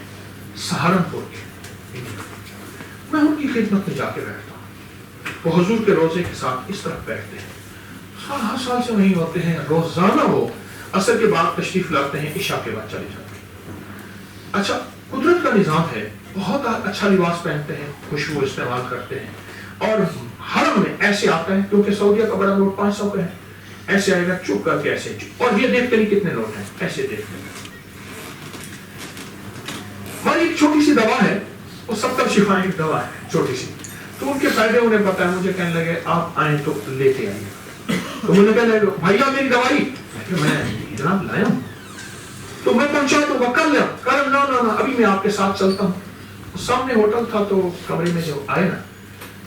سہارنپور کے، میں ان کی خدمت میں جا کے بیٹھتا ہوں. وہ حضور کے روزے کے ساتھ اس طرح بیٹھتے ہیں، سال ہر سال سے وہیں ہوتے ہیں. روزانہ وہ عصر کے بعد تشریف لاتے ہیں، عشاء کے بعد چلے جاتے ہیں. اچھا قدرت کا نظام ہے، بہت اچھا لباس پہنتے ہیں، خوشبو استعمال کرتے ہیں اور حرم میں ایسے آتا ہے کیونکہ سعودیہ کا بڑا نوٹ 500 کا ہے، ایسے آئے گا چپ کر کے ایسے چپ، اور یہ دیکھتے نہیں کتنے نوٹ ہیں، ایسے دیکھتے ہیں. ہماری ایک چھوٹی سی دوا ہے، وہ 70 شفائیں ایک دوا ہے چھوٹی سی. تو ان کے فائدے انہیں پتا ہے. مجھے کہنے لگے آپ آئیں تو لیتے آئیے. تو مجھے کہنے لگے بھائیا میری دوائی. میں جناب لایا ہوں تو میں پہنچا دوں گا، کر لیا. نا ابھی میں آپ کے ساتھ چلتا ہوں. سامنے ہوٹل تھا تو کمرے میں جو آئے نا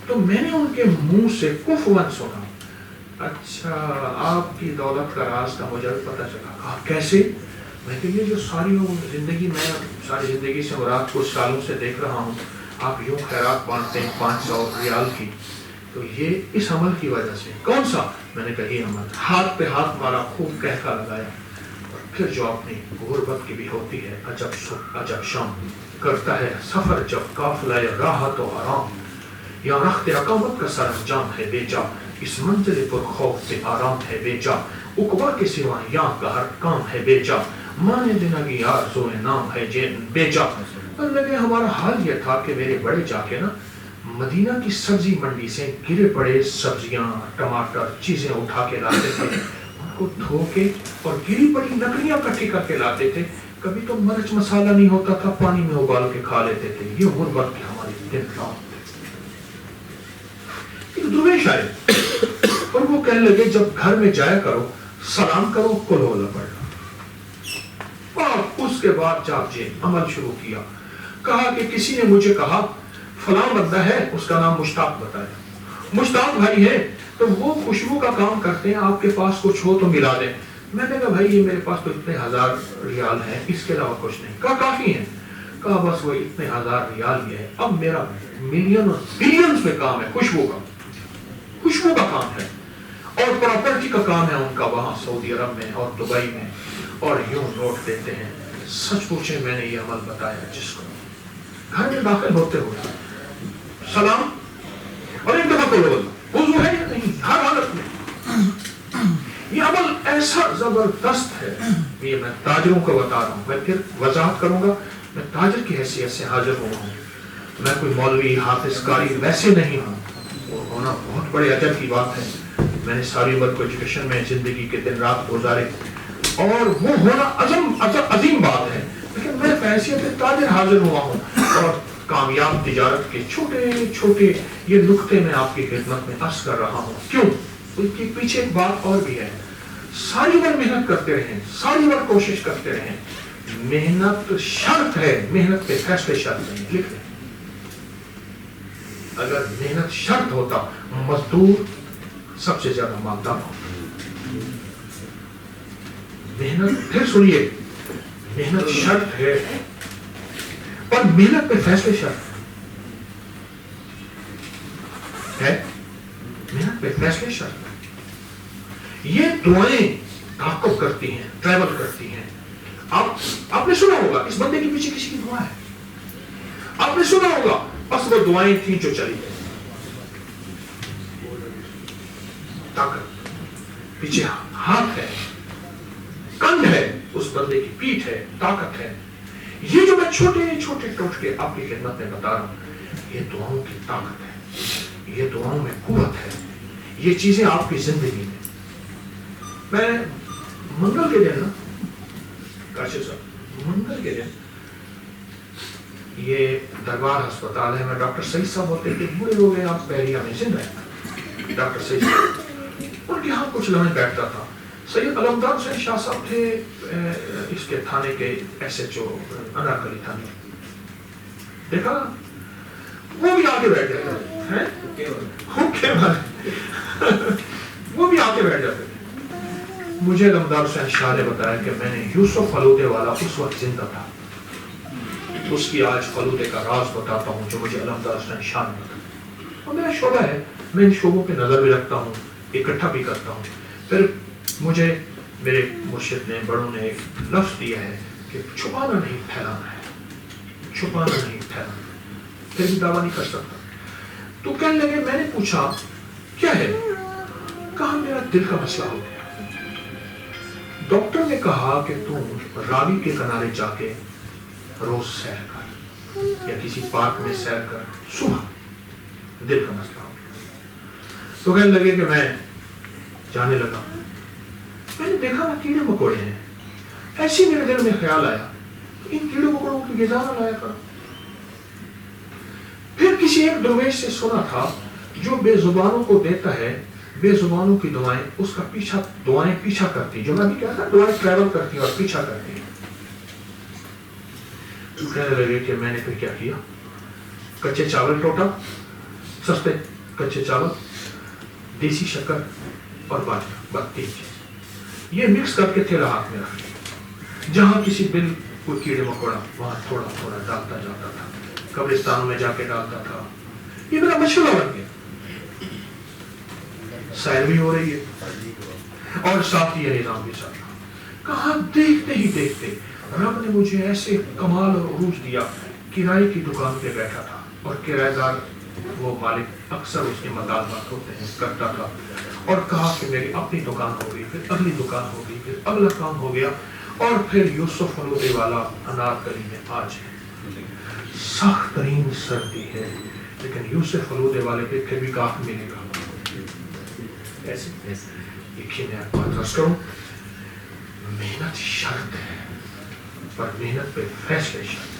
تو میں نے ان کے منہ سے کفواً سنا، اچھا آپ کی دولت کا راز کا مجھے پتا چلا. کہا کیسے؟ میں کہ یہ جو ساری زندگی میں ساری زندگی سے مراد کچھ سالوں سے دیکھ رہا ہوں آپ یوں خیرات بانٹتے ہیں 500 ریال کی، تو یہ اس عمل کی وجہ سے. کون سا؟ میں نے کہا یہ عمل. ہاتھ پہ ہاتھ مارا، خوب کہہ کر لگایا. اور پھر جو اپنی غربت کی بھی ہوتی ہے، عجب صبح عجب شام کرتا ہے سفر جب قافلہ راحت و آرام، یا رخت اقامت کا سر انجام ہے بے جا، اس منزل پر خوف سے آرام ہے بے جا، عقبہ کے سوا یہاں کا ہر کام ہے بے جا، مانے زندگی آرزو نام ہے بے جا. پر لگے ہمارا حال یہ تھا کہ میرے بڑے جا کے نا مدینہ کی سبزی منڈی سے گرے پڑے سبزیاں، ٹماٹر، چیزیں اٹھا کے لاتے تھے. उनको धो के और गिरी पड़ी लकड़ियां इकट्ठी करके लाते थे। कभी तो मिर्च मसाला नहीं होता था, पानी में उबाल के खा लेते थे। ये गुर्बत की हमारी दिन रात थे। दुर्वेश आए और वो कहने लगे जब घर में जाया करो सलाम करो, कुल होला पढ़ना। और उसके बाद जापजे अमल शुरू किया। कहा कि किसी ने मुझे कहा फलां बंदा है, उसका नाम मुश्ताक बताया। मुश्ताक भाई है तो वो खुशबू का काम करते हैं, आपके पास कुछ हो तो मिला दें। मैंने कहा भाई ये मेरे पास तो इतने 1000 रियाल हैं, इसके अलावा कुछ नहीं। कहा काफी है? कहा बस वो इतने 1000 रियाल ही है। अब मेरा मिलियन और बिलियंस में काम है, खुशबू का काम है और प्रॉपर्टी का काम है उनका वहां सऊदी अरब में और दुबई में, और यूं नोट देते हैं। सच पूछे मैंने ये अमल बताया जिसको घर में दाखिल होते हुए सलाम और एक दफा को वुज़ू है या नहीं, हर हालत में। ये अमल ऐसा जबरदस्त है, ये मैं ताजरों को बता रहा हूँ। मैं फिर वजाहत करूंगा, मैं ताजर की हैसियत से हाजिर हुआ हूँ। मैं कोई मौलवी हाफिज कारी वैसे नहीं हूँ। वो होना बहुत बड़े अजब की बात है। मैंने सारी उम्र को एजुकेशन में जिंदगी के दिन रात गुजारे और वो होना अजीम बात है। लेकिन मैं हैसियत ताजर हाजिर हुआ हूँ और कामयाब तिजारत के छोटे छोटे ये नुक्ते में आपकी खिदमत में अर्ज कर रहा हूँ। क्यों? उसके पीछे एक बात और भी है। सारी बार मेहनत करते रहें, सारी बार कोशिश करते रहें। मेहनत शर्त है, मेहनत पे फैसले शर्त नहीं। लिख लें, अगर मेहनत शर्त होता मजदूर सबसे ज्यादा मालदार होता। मेहनत, फिर सुनिए, मेहनत शर्त है और मेहनत पे फैसले शर्त है। मेहनत पे फैसले शर्त है। ये दुआएं ताक़ुब करती हैं, ट्रैवल करती हैं। आपने सुना होगा इस बंदे के पीछे किसी की दुआ है। आपने सुना होगा बस वो दुआएं थी जो चली गई। ताकत पीछे हाथ है, कंध है, उस बंदे की पीठ है, ताकत है। ये जो मैं छोटे छोटे टोटके आपकी खिदमत में बता रहा हूं, ये दुआओं की ताकत है, ये दुआओं में कुव्वत है। ये चीजें आपकी जिंदगी में। मैं मंगल के दिन ना काशिफ साहब, मंगल के दिन ये दरबार अस्पताल है, मैं डॉक्टर सईद साहब होते थे, बूढ़े हो गए, आप बहरिया में जिंदा है डॉक्टर सईद साहब, उनके यहाँ कुछ लम्हे बैठता था। सैयद अलमदार हुसैन शाह साहब थे इसके थाने के SHO अनारकली थाने, देखा वो भी आके बैठ जाते हैं, वो भी आके बैठ जाते थे। मुझे अलमदार हुसैन शाह ने बताया कि मैंने यूसुफ फलूदे वाला उस वक्त जिंदा था, उसकी आज फलूदे का राज बताता हूँ जो मुझे अलमदार हुसैन शाह ने बताया। और मेरा शोबा है, मैं इन शोबों पे नजर भी रखता हूँ, इकट्ठा भी करता हूँ। फिर मुझे मेरे मुर्शिद ने, बड़ों ने एक लफ्ज दिया है कि छुपाना नहीं फैलाना है, छुपाना नहीं फैलाना। फिर भी दावा नहीं कर सकता। तो कहने लगे, मैंने पूछा क्या है? कहा मेरा दिल का मसला हो गया। डॉक्टर ने कहा कि तुम रावी के किनारे जाके रोज सैर कर या किसी पार्क में सैर कर, सुबह। दिल का मसला हो गया। तो कहने लगे कि मैं जाने लगा। मैंने देखा ना कीड़े मकोड़े हैं, ऐसे मेरे दिल में ख्याल आया इन कीड़े मकोड़ों की ग़िज़ा ना लाया करो। फिर किसी एक दरवेश से सुना था जो बेजुबानों को देता है, बेजुबानों की दुआएं उसका दुआएं पीछा करती, जो मैं भी कहता था, दुआएं ट्रैवल करती और पीछा करती। तो कहने लगे कि मैंने फिर क्या किया, कच्चे चावल टोटा, सस्ते कच्चे चावल, देसी शक्कर और बाजरा, बस 3 चीज ये मिक्स करके थैला हाथ में रख लिया। जहां किसी बिल कोई कीड़े मकोड़ा वहां थोड़ा थोड़ा डालता जाता था, कब्रिस्तानों में जाके डालता था। ये मेरा मशवरा बन गया। सैर भी हो रही है और साथ ही निजाम भी चल रहा। कहा देखते ही देखते रब ने मुझे ऐसे कमाल और उरूज दिया। किराए की दुकान पे बैठा था और किराएदार वो मालिक अक्सर उसके मुतालबात होते हैं करता था, और कहा कि मेरी अपनी दुकान हो गई, फिर अगली दुकान हो गई, फिर अगला काम हो गया, और फिर यूसुफ फलूदे वाला अनारकली में आज है। सख्त तरीन सर्दी है, लेकिन यूसुफ फलूदे वाले पे फिर भी काफ मिलेगा। ऐसे एक ही मैं बात अर्ज करूं, मेहनत शर्त है, पर मेहनत पे फैसले शर्त।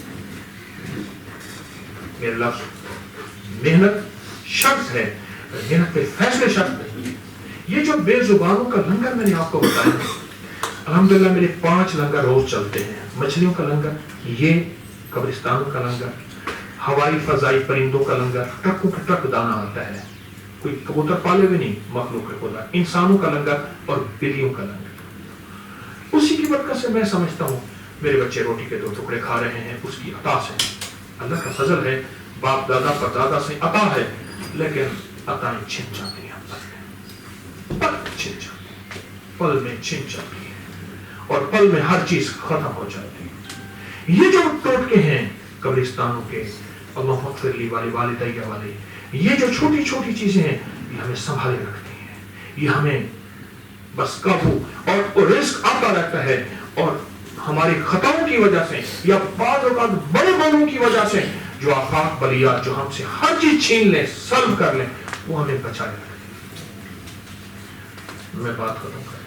मेरे लफ्ज, मेहनत शर्त है, मेहनत पे फैसले शर्त नहीं। ये जो बेजुबानों का लंगर मैंने आपको बताया, अल्हम्दुलिल्लाह मेरे 5 लंगर रोज चलते हैं। मछलियों का लंगर, ये कब्रिस्तानों का लंगर, हवाई फजाई परिंदों का लंगर, ट्रकों के ट्रक दाना आता है, कोई कबूतर पाले भी नहीं, मखलूक है खुदा, इंसानों का लंगर और बिल्लियों का लंगर। उसी की बरकत से मैं समझता हूँ मेरे बच्चे रोटी के 2 टुकड़े खा रहे हैं, उसकी अता से। अल्लाह का फजल है, बाप दादा परदादा से अता है, लेकिन अताएं छिन जाती हैं, पल में छिन जाती है, और पल में हर चीज खत्म हो जाती है। ये जो टोटके हैं कब्रिस्तानों के, अल्लाह मग़फ़िरली वाले, वालिदैया वाले, ये जो छोटी छोटी चीजें हैं, ये हमें संभाले रखती हैं, ये हमें बस काबू और रिस्क आता रहता है। और हमारी खताओं की वजह से या बाद औक़ात बड़े बड़ों की वजह से जो आफात बलियात जो हमसे हर चीज छीन लें, सल्व कर लें, वो हमें बचाए रखती है। मैं बात खत्म कर,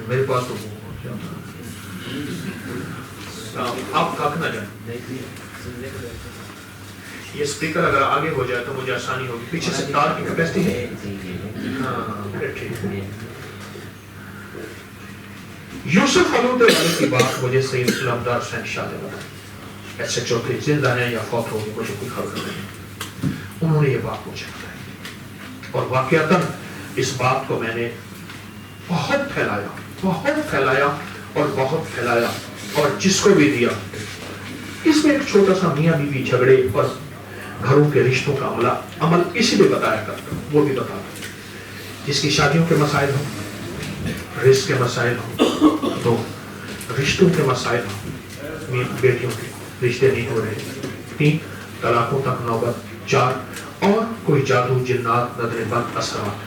मेरे पास तो क्या था, आप थक ना जाए। ये स्पीकर अगर आगे हो जाए तो मुझे आसानी होगी, पीछे से तार की कैपेसिटी है। हाँ, ठीक है। यूसुफ हलूते वाले की बात मुझे सैयद इस्लामदार हुसैन शाह ने बताई। ऐसे चौथे जिंदा हैं या फौत हो गए, मुझे कोई खबर नहीं। उन्होंने ये बात मुझे बताई, और वाकयातन इस बात को मैंने बहुत फैलाया और बहुत फैलाया, और जिसको भी दिया। इसमें एक छोटा सा मियाँ बीवी झगड़े और घरों के रिश्तों का अमल इसीलिए बताया करता, वो भी बताता। जिसकी शादियों के मसाइल हो, रिस्क के मसाइल हो, तो रिश्तों के मसाइल हो, बेटियों के रिश्ते नहीं हो रहे, 3 तलाकों तक नौबत, 4 और कोई जादू जिन्नात नजर बद असरात।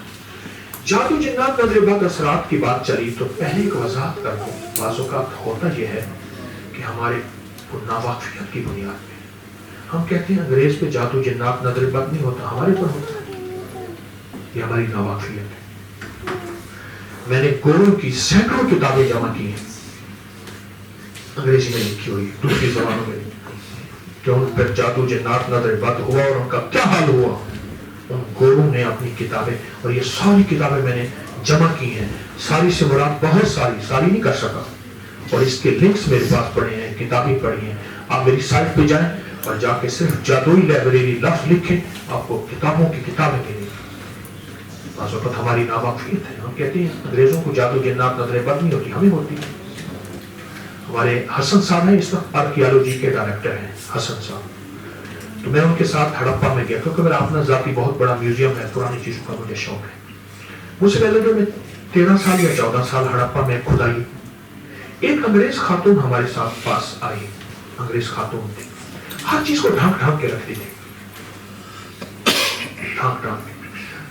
जादू जिन्नात नजर बद असरात की बात चली तो पहले एक वजाहत कर दूं। बाज़ों का होता यह है कि हमारे नावाकिफियत की बुनियाद पे हम कहते हैं अंग्रेज पे जादू जिन्नात नजर बद नहीं होता, हमारे पर होता है। ये हमारी नावाकिफियत है। मैंने गोरों की सैकड़ों किताबें जमा की हैं, अंग्रेजी में लिखी हुई, दूसरी जबानों में, कि उन पर जादू जिन्नात नजर बद हुआ और उनका क्या हाल हुआ। उन गोरों ने अपनी किताबें, और ये सारी किताबें मैंने जमा की हैं, सारी से मुराद बहुत सारी नहीं कर सका, और इसके लिंक्स मेरे पास पड़े हैं, किताबें पढ़ी हैं। आप मेरी साइट पे जाएं और जाके सिर्फ जादुई लाइब्रेरी लफ्ज लिखें, आपको किताबों की किताबें मिलेंगी। वक्त हमारी नावाकिफियत है, हम कहते हैं अंग्रेजों को जादू जिन्नात नजर बद नहीं होती, हमें होती है। हमारे हसन साहब हैं, इस वक्त आर्कियोलॉजी के डायरेक्टर हैं हसन साहब, तो मैं उनके साथ हड़प्पा में गया, क्योंकि मेरा अपना जाती बहुत बड़ा म्यूजियम है, पुरानी चीजों का मुझे शौक है। मुझसे पहले जो मैं 13 साल या 14 साल हड़प्पा में खुदाई, एक अंग्रेज खातून हमारे साथ पास आई, अंग्रेज खातून थी, हर चीज को ढांक के रखती थी, ढांक के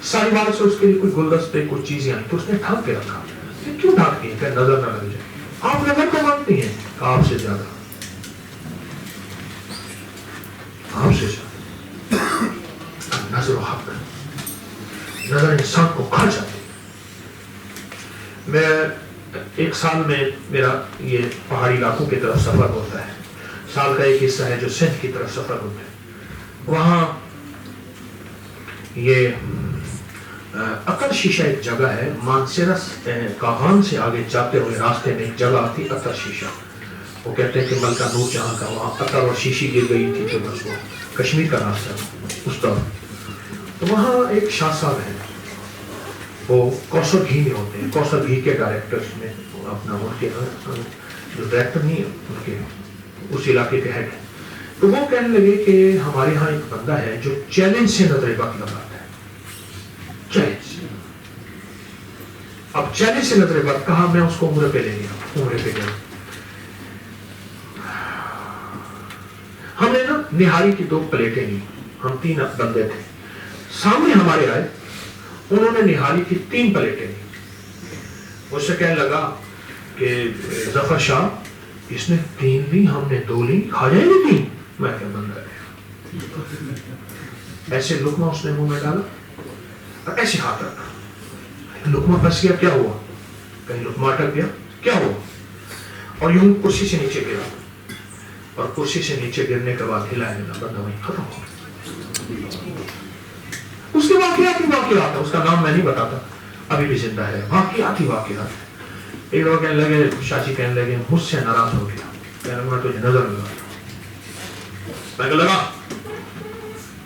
सारी बात से उसके लिए कोई गुलदस्ते कुछ चीजें आई तो उसने ढांक के रखा। क्यों ढांकती है? नजर न लग जाए। आप नजर को मानती हैं, आपसे ज्यादा, आपसे ज्यादा नजर हक, नजर इंसान को खा जाती। मैं एक साल में मेरा ये पहाड़ी इलाकों की तरफ सफर होता है, साल का एक हिस्सा है जो सिंध की तरफ सफर होता है। वहां ये अकल शीशा एक जगह है, मानसेरा कागान से आगे जाते हुए रास्ते में एक जगह आती अतर शीशा, वो कहते हैं कि मलका नूर जहां का, वहां अतर और शीशी गिर गई थी, तो बस वो कश्मीर का रास्ता उस तरफ। तो वहाँ एक शाह साहब है, वो कौसर घी में होते हैं, कौसर घी के डायरेक्टर्स में अपना उनके जो डायरेक्टर नहीं उनके उस इलाके के हेड है। तो वो कहने लगे कि हमारे यहाँ एक बंदा है जो चैलेंज से नजर बद लगाता है, चैलेंज। अब चैलेंज से नजर बद कहा, मैं उसको उम्र पे ले गया, उम्र पे गया। हमने ना निहारी की 2 प्लेटें ली, हम 3 बंदे थे, सामने हमारे आए, उन्होंने निहारी की 3 प्लेटें ली। मुझसे कहने लगा कि जफर शाह इसने 3 ली, हमने 2 ली, खा जाएगी 3? मैं क्या बंदा है, ऐसे लुकमा उसने मुंह में डाला और ऐसे हाथ रखा, लुकमा फंस गया, क्या हुआ? कहीं लुकमा अटक गया, क्या हुआ? और यूं कुर्सी से नीचे गिरा, और कुर्सी से नीचे गिरने के बाद हिलाया मिला, बंदा वहीं खत्म हो गया। उसके वाकयात ही वाकयात है, उसका नाम मैं नहीं बताता, अभी भी जिंदा है। वाकयात ही वाकयात है। एक लोग कहने लगे, शाची कहने लगे, मुझसे नाराज हो गया, कहने लगा मैं तुझे नजर लगा, मैं लगा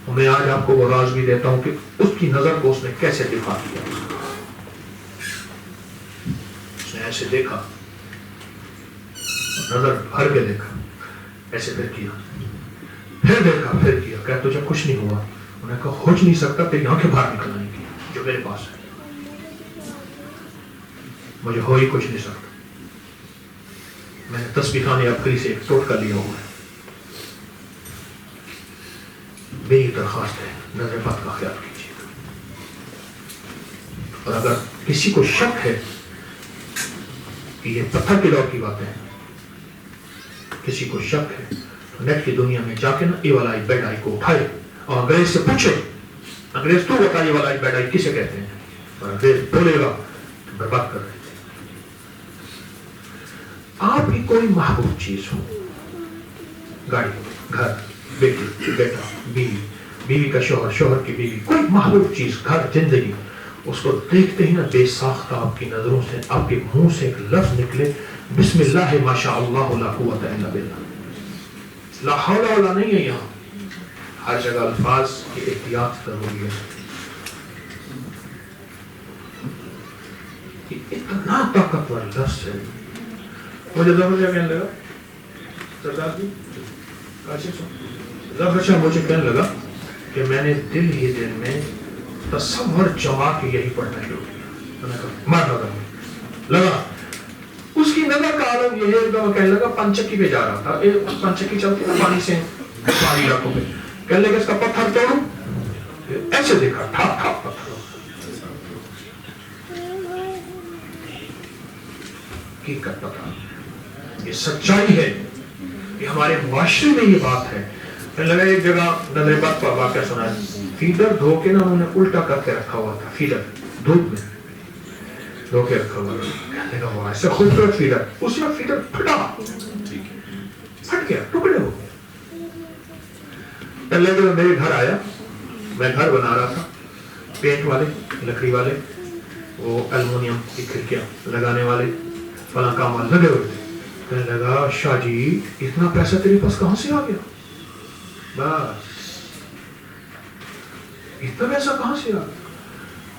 मैं आज आपको वो राज भी देता हूं कि उसकी नजर को उसने कैसे दिखा दिया। उसने ऐसे देखा, नजर भर के देखा, ऐसे फिर किया, फिर देखा, फिर किया, क्या तुझे कुछ नहीं हुआ? उन्होंने कहा हो नहीं सकता, तेरी आंखें बाहर निकल आएंगी जो मेरे पास है, मुझे हो ही कुछ नहीं सकता। मैंने तस्बीह खाने अबकरी से एक टोटका लिया हुआ है। मेरी दरखास्त है, नजर बात का ख्याल कीजिएगा। और अगर किसी को शक है कि ये पत्थर के दौर की बातें हैं, किसी को शक है तो नेट की दुनिया में जाके ना ए वाला बेड आई को उठाए और अंग्रेज से पूछे, अंग्रेज तू बता ये वाला बेड आई किसे कहते हैं? और अंग्रेज बोलेगा तो बर्बाद कर रहे थे। आपकी कोई महबूब चीज हो, गाड़ी, घर, बेटी, बेटा, बीवी, बीवी का शोहर, शोहर की बीवी, कोई महबूब चीज, घर, जिंदगी, उसको देखते ही ना बेसाख्ता आपकी नजरों से, आपके मुंह से एक लफ्ज निकले, बिस्मिल्लाह माशाअल्लाह ला कुव्वता इल्ला बिल्लाह, ला हौला वला नहीं है। यहाँ हर जगह अल्फाज की एहतियात जरूरी है। इतना ताकतवर लफ्ज है। मुझे जबरदस्त कहने लगा, सरदार जी जबरदस्त मुझे कहने लगा कि मैंने दिल ही दिल में तसव्वुर जमा के यही पढ़ना शुरू किया। मैंने कहा मार लगा उसकी नजर का आलम ये है, एकदम कहने लगा पंचक्की पे जा रहा था, एक पंचक्की चलती है पानी से पहाड़ी इलाकों पे, कहने लगा इसका पत्थर तोड़ू, ऐसे देखा ठाप ठाप पत्थर की पता, ये सच्चाई है, ये हमारे मुआशरे में ये बात है। कहने लगा एक जगह नजरेबाद पर वाकया सुना है, फीडर धो के ना उन्होंने उल्टा करके रखा हुआ था, फीडर धूप में धो के रखा हुआ था। कहने लगा वाह ऐसा खूबसूरत फीडर, उसमें फीडर फट गया, टुकड़े हो गए। कहने लगा मेरे घर आया, मैं घर बना रहा था, पेंट वाले, लकड़ी वाले, वो एल्युमिनियम की खिड़कियां लगाने वाले फला काम वाले लगे हुए थे। कहने लगा शाह जी इतना पैसा तेरे पास कहां से आ गया? बस इतना पैसा कहां से आ गया?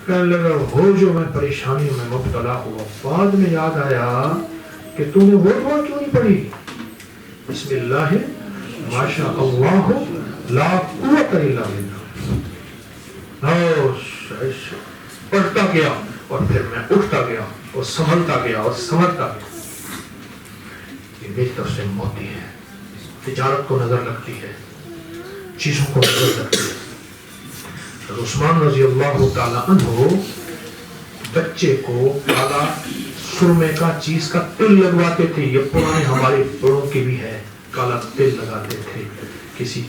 कहने लगा हो जो मैं परेशानियों में मुब्तला हुआ, बाद में याद आया कि तूने वो दुआ क्यों नहीं पढ़ी, बिस्मिल्लाह माशा अल्लाह ला कुव्वता इल्ला बिल्लाह। पढ़ता गया और फिर मैं उठता गया और संभलता गया और संभलता गया। ये मेरी तरफ से मोती है, तिजारत को नजर लगती है, चीजों को नजर लगती है। तो उस्मान रजी अल्लाह ताला अन्हु बच्चे को काला सुरमे का चीज का तिल लगवाते थे, ये पुराने हमारे बड़ों के भी है, काला तिल लगाते थे, किसी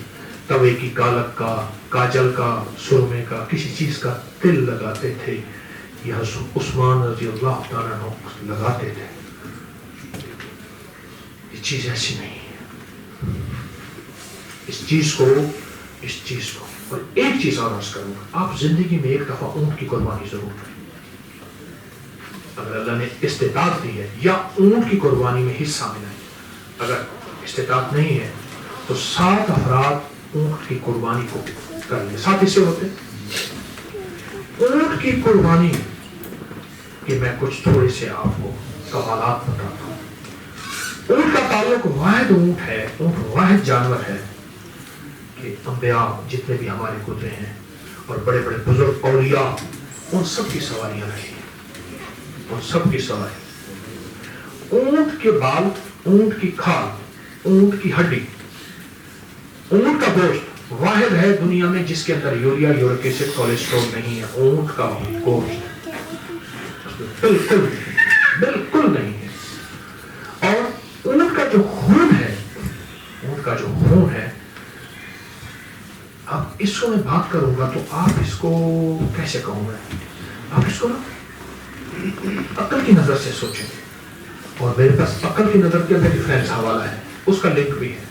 तवे की कालक का, काजल का, सुरमे का, किसी चीज का तिल लगाते थे। यह उस्मान रजी अल्लाह ताला अन्हु लगाते थे। ये चीज ऐसी नहीं है, इस चीज को और एक चीज और अर्ज करूंगा, आप जिंदगी में एक दफा ऊंट की कुर्बानी जरूर करें। अगर अल्लाह ने इस्तेताअत दी है या ऊंट की कुर्बानी में हिस्सा मिला है, अगर इस्तेताअत नहीं है तो 7 अफराद ऊंट की कुर्बानी को कर ले, 7 हिस्से होते। ऊंट की कुर्बानी कि मैं कुछ थोड़े से आपको कमालात बताता हूं। ऊंट का ताल्लुक वाहिद ऊंट है, ऊंट वाहिद जानवर है कि अंबिया जितने भी हमारे गुजरे हैं और बड़े बड़े बुजुर्ग औलिया, उन सब की सवारियां रही, उन सब की सवारी। ऊंट के बाल, ऊंट की खाल, ऊंट की हड्डी, ऊंट का गोश्त वाहिद है दुनिया में जिसके अंदर यूरिया, यूरिक एसिड, कोलेस्ट्रॉल नहीं है। ऊंट का गोश्त बिल्कुल बिल्कुल नहीं है। और ऊंट का जो खून है, ऊंट का जो खून है, अब इसको मैं बात करूंगा तो आप इसको कैसे कहूं मैं, आप इसको ना अक्ल की नजर से सोचेंगे, और मेरे पास अक्ल की नजर के अंदर डिफरेंस हवाला है, उसका लिंक भी है।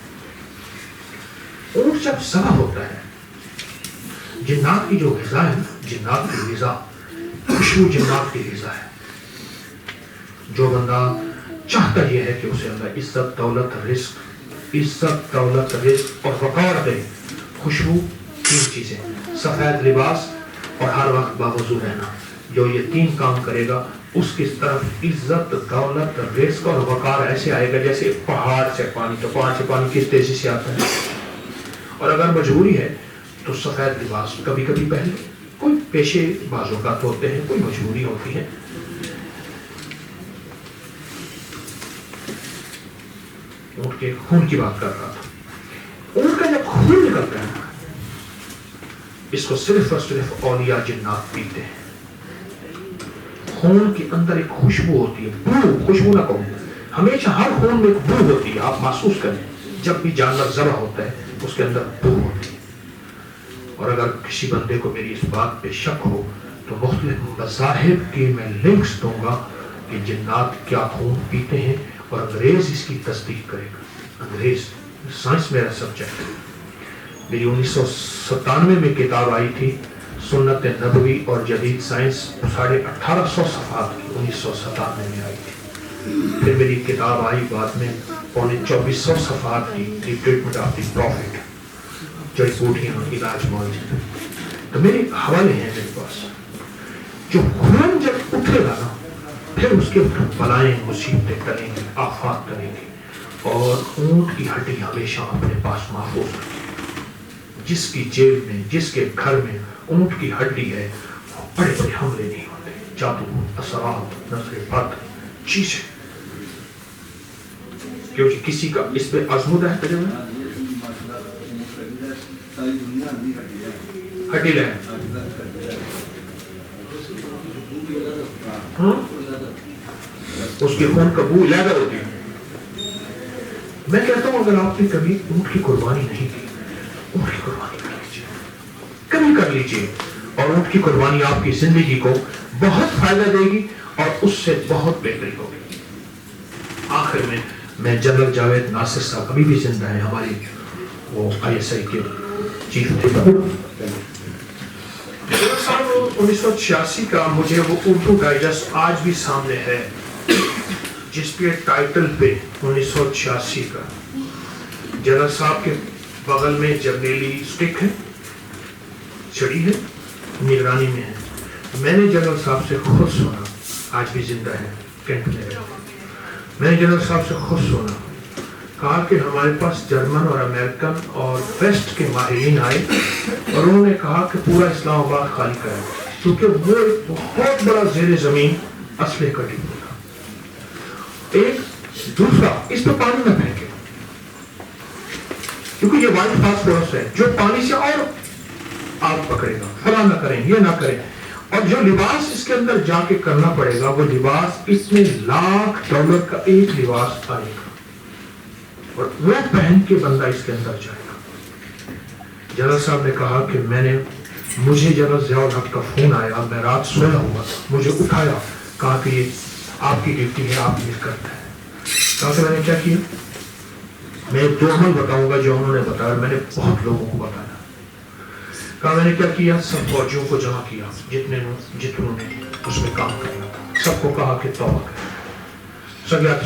ऊंट जब ज़बह होता है, जिन्नात की जो ग़िज़ा है, जिन्नात की ग़िज़ा, खुशबू जिन्नात की ग़िज़ा है। जो बंदा चाहता यह है कि उसे अल्लाह इज्जत दौलत रिज़्क़ और वक़ार दे। खुशबू, 3 चीजें, सफेद लिबास और हर वक्त बावजूद रहना। जो ये 3 काम करेगा, उसकी तरफ इज्जत दौलत रिज़्क़ और वक़ार ऐसे आएगा जैसे पहाड़ से पानी। तो पहाड़ से पानी किस तेजी से आता है। और अगर मजबूरी है तो सफेद लिबास कभी कभी पहले, कोई पेशे बाज़ौक़ात होते हैं, कोई मजबूरी होती है। ऊँट के खून की बात कर रहा था। ऊँट का जब खून निकलता है, इसको सिर्फ और सिर्फ औलिया जिन्नात पीते हैं। खून के अंदर एक खुशबू होती है, बू, खुशबू ना कहूं, हमेशा हर खून में एक बू होती है। आप महसूस करें, जब भी जानवर ज़बह होता है उसके अंदर बू होती है। और अगर किसी बंदे को मेरी इस बात पे शक हो तो मुख्तलिफ मज़ाहिब के मैं लिंक्स दूंगा कि जिन्नात क्या खून पीते हैं, और अंग्रेज इसकी तस्दीक करेगा। अंग्रेज, साइंस मेरा सब्जेक्ट है। मेरी 1997 में किताब आई थी, सुन्नत नबवी और जदीद साइंस, 1850 सफ़हात की 1997 में आई थी। फिर मेरी किताब आई बाद में 2400 सफ़हात की, the treatment of the profit, जड़ी बूटियाँ, इलाज मौजूद। तो मेरे हवाले हैं मेरे पास। जो खून जब उठेगा ना, फिर उसके ऊपर बलाएं मुसीबतें करेंगे, आफात करेंगे। और ऊँट की हड्डी हमेशा अपने पास महफूज रखें। जिसकी जेब में, जिसके घर में ऊँट की हड्डी है, बड़े बड़े हमले नहीं होते, जादू, असरात, नजर बद चीजें। क्योंकि किसी का इस पे आजमूदा है तजर्बा, हड्डी ले उसके खून का बू लैदा होती है। मैं कहता हूं, अगर आपने कभी ऊँट की कुर्बानी नहीं की, ऊँट की कुर्बानी कर लीजिए, कभी कर लीजिए। और ऊँट की कुर्बानी आपकी जिंदगी को बहुत फायदा देगी और उससे बहुत बेहतरी होगी। आखिर में मैं जनरल जावेद नासिर साहब अभी भी जिंदा है, हमारी वो ISI के चीफ थे। 1986 का मुझे वो उर्दू डाइजेस्ट आज भी सामने है, जिसके टाइटल पे 1986 का, जनरल साहब के बगल में जर्नेली स्टिक है, छड़ी है, निगरानी में है। मैंने जनरल साहब से खुद सुना, आज भी जिंदा है कैंट में। मैंने जनरल साहब से खुद सुना, कहा कि हमारे पास जर्मन और अमेरिकन और वेस्ट के माहिरीन आए और उन्होंने कहा कि पूरा इस्लामाबाद खाली करें, क्योंकि वो एक बहुत बड़ा ज़ेरे ज़मीन असले का डिपो था। एक दूसरा, इस पर पानी न फेंके, क्योंकि ये वाइट फास्फोरस है जो पानी से और आग पकड़ेगा, फला ना करें, ये ना करें। और जो लिबास इसके अंदर जाके करना पड़ेगा, वो लिबास इसमें $1,00,000 का एक लिबास आएगा और वो पहन के बंदा इसके अंदर जाएगा। जनरल साहब ने कहा कि मुझे जनरल ज़ियाउल हक का फोन आया, मैं रात सोया हुआ था, मुझे उठाया, कहा कि ये आपकी ड्यूटी है, आप ये करते हैं। कहा कि मैंने क्या किया, मैं 2 अमल बताऊंगा जो उन्होंने बताया, मैंने बहुत लोगों को बताया। कहा मैंने क्या किया, सब फौजियों को जमा किया, जितनों ने उसमें काम करना था, सबको कहा कि तौबा करें,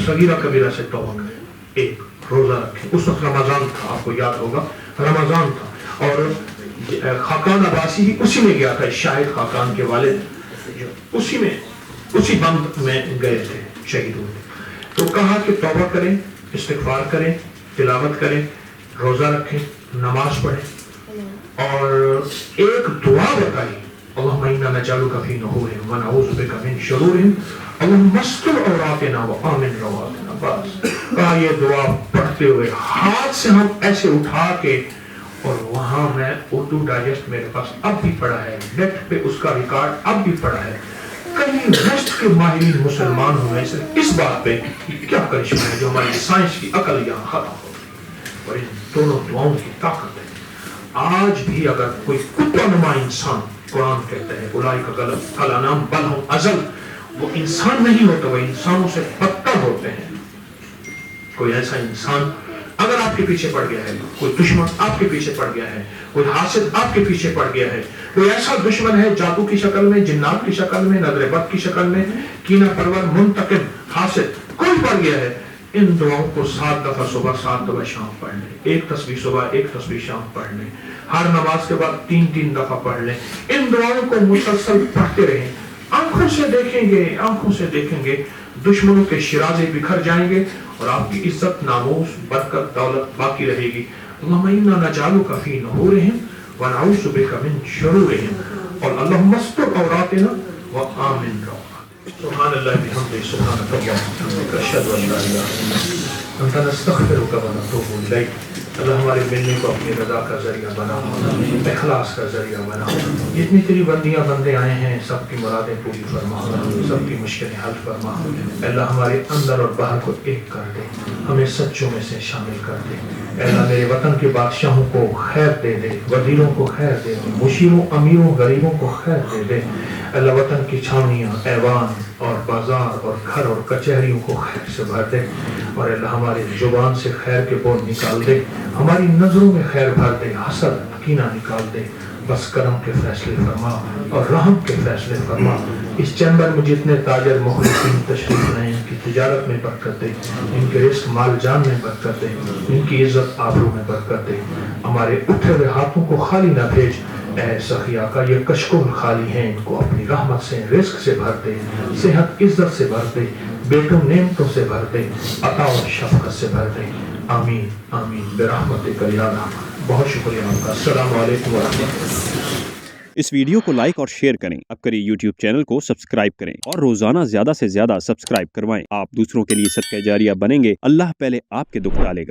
सगीरा कबीरा से तौबा करें, एक रोजा रखें। उस वक्त रमजान था, आपको याद होगा रमजान था, और खाकान अब्बासी ही उसी में गया था, शाहिद खाकान के वालिद उसी बंद में गए थे, शहीद हुए। तो कहा कि तौबा करें, इस्तिग़फ़ार करें, तिलावत करें, रोजा रखें, नमाज पढ़ें, और एक दुआ बताई, अल्लाहुम्मा इन्ना नजअलुका फी नुहूरिहिम व नऊज़ु बिका मिन शुरूरिहिम अल्लाहुम्मा अस्tur औरातिना व आमिन रवातिना। बस कहा ये दुआ पढ़ते हुए हाथ से हम ऐसे उठा के, और वहां मैं उर्दू डाइजेस्ट मेरे पास अब भी पड़ा है, नेट पे उसका रिकॉर्ड अब भी पड़ा है। कई वेस्ट के माहिरीन मुसलमान हुए सिर्फ इस बात पे कि क्या करिश्मा है जो हमारी साइंस की अकल यहाँ खत्म हो गई। और इन दोनों दुआओं की ताकत है। आज भी अगर कोई कुत्ता नुमा इंसान, कुरान कहता है उलाइका कल अनाम बल हम अजल, वो इंसान नहीं होते, वो इंसानों से बदतर होते हैं। कोई ऐसा इंसान अगर आपके पीछे पड़ गया है, कोई दुश्मन आपके पीछे पड़ गया है, कोई हासिद आपके पीछे पड़ गया है, कोई ऐसा दुश्मन है जादू की शक्ल में, जिन्नात की शक्ल में, नजर बद की शक्ल में, कीना परवर, मुंतकिम, हासिद कोई पड़ गया है, इन दुआओं को 7 दफा सुबह 7 दफा शाम पढ़ लें। 1 तस्बीह सुबह 1 तस्बीह शाम पढ़ लें। हर नमाज के बाद 3-3 दफा पढ़ लें। इन दुआओं को मुसलसल पढ़ते रहें। आंखों से देखेंगे, आंखों से देखेंगे, दुश्मनों के शिराजे बिखर जाएंगे और आपकी इज्जत, नामूस, बरकत, दौलत बाकी रहेगी। अल्लाहुम्मा इन्ना नजालुका फी नुहूरिहिम व नऊज़ु बिका मिन शुरूरिहिम और अल्लाहुम्मा अस्tur औरातिना व आमिन सुब्हानल्लाहि व बिहम्दिही सुब्हानकल्लाहि व बिहम्दिका अशहदु अन ला इलाहा इल्ला अंता नस्तगफिरुका व नतूबु इलैक। अल्लाह हमारे मिलने को अपनी रज़ा का जरिया बना, इखलास का जरिया बना। जितनी तेरी बंदियां बंदे आए हैं सबकी मुरादें पूरी फरमा, सबकी मुश्किलें हल फरमा। अल्लाह हमारे अंदर और बाहर को एक कर दे, हमें सच्चों में से शामिल कर दे। अल्लाह मेरे वतन के बादशाहों को खैर दे दे, वजीरों को खैर दे दे, मुशीरों, अमीरों, गरीबों को खैर दे दे। अल्लाह वतन की छावनियाँ, ऐवान और बाजार और घर और कचहरियों को खैर से भर दे और अल्लाह हमारी जुबान से खैर के बोल निकाल दे, हमारी नजरों में खैर भर दे, हसद कीना निकाल दे। बस करम के फैसले फरमा और रहम के फैसले फरमा। इस चैम्बर में जितने ताजर मुखलिसीन तशरीफ लाए, इनकी तिजारत में बरकत दे, इनके रिस्क माल जान में बरकत दे, इनकी इज्जत आबरू में बरकत दे। हमारे उठे हुए हाथों को खाली ना भेज, ऐ सखिया का ये कशकुल खाली हैं, इनको अपनी रहमत से, रिस्क से भर दे, सेहत इज्जत से भर दे, बेटों नेमतों से भर दे, अता और शफकत से भर दे। आमीन आमीन बिरहमतिका या रहमान। बहुत शुक्रिया आपका। अस्सलाम वालेकुम व रहमतुल्लाह। इस वीडियो को लाइक और शेयर करें। अब करिए YouTube चैनल को सब्सक्राइब करें और रोजाना ज्यादा से ज्यादा सब्सक्राइब करवाएं। आप दूसरों के लिए सदका जारिया बनेंगे। अल्लाह पहले आपके दुख टालेगा।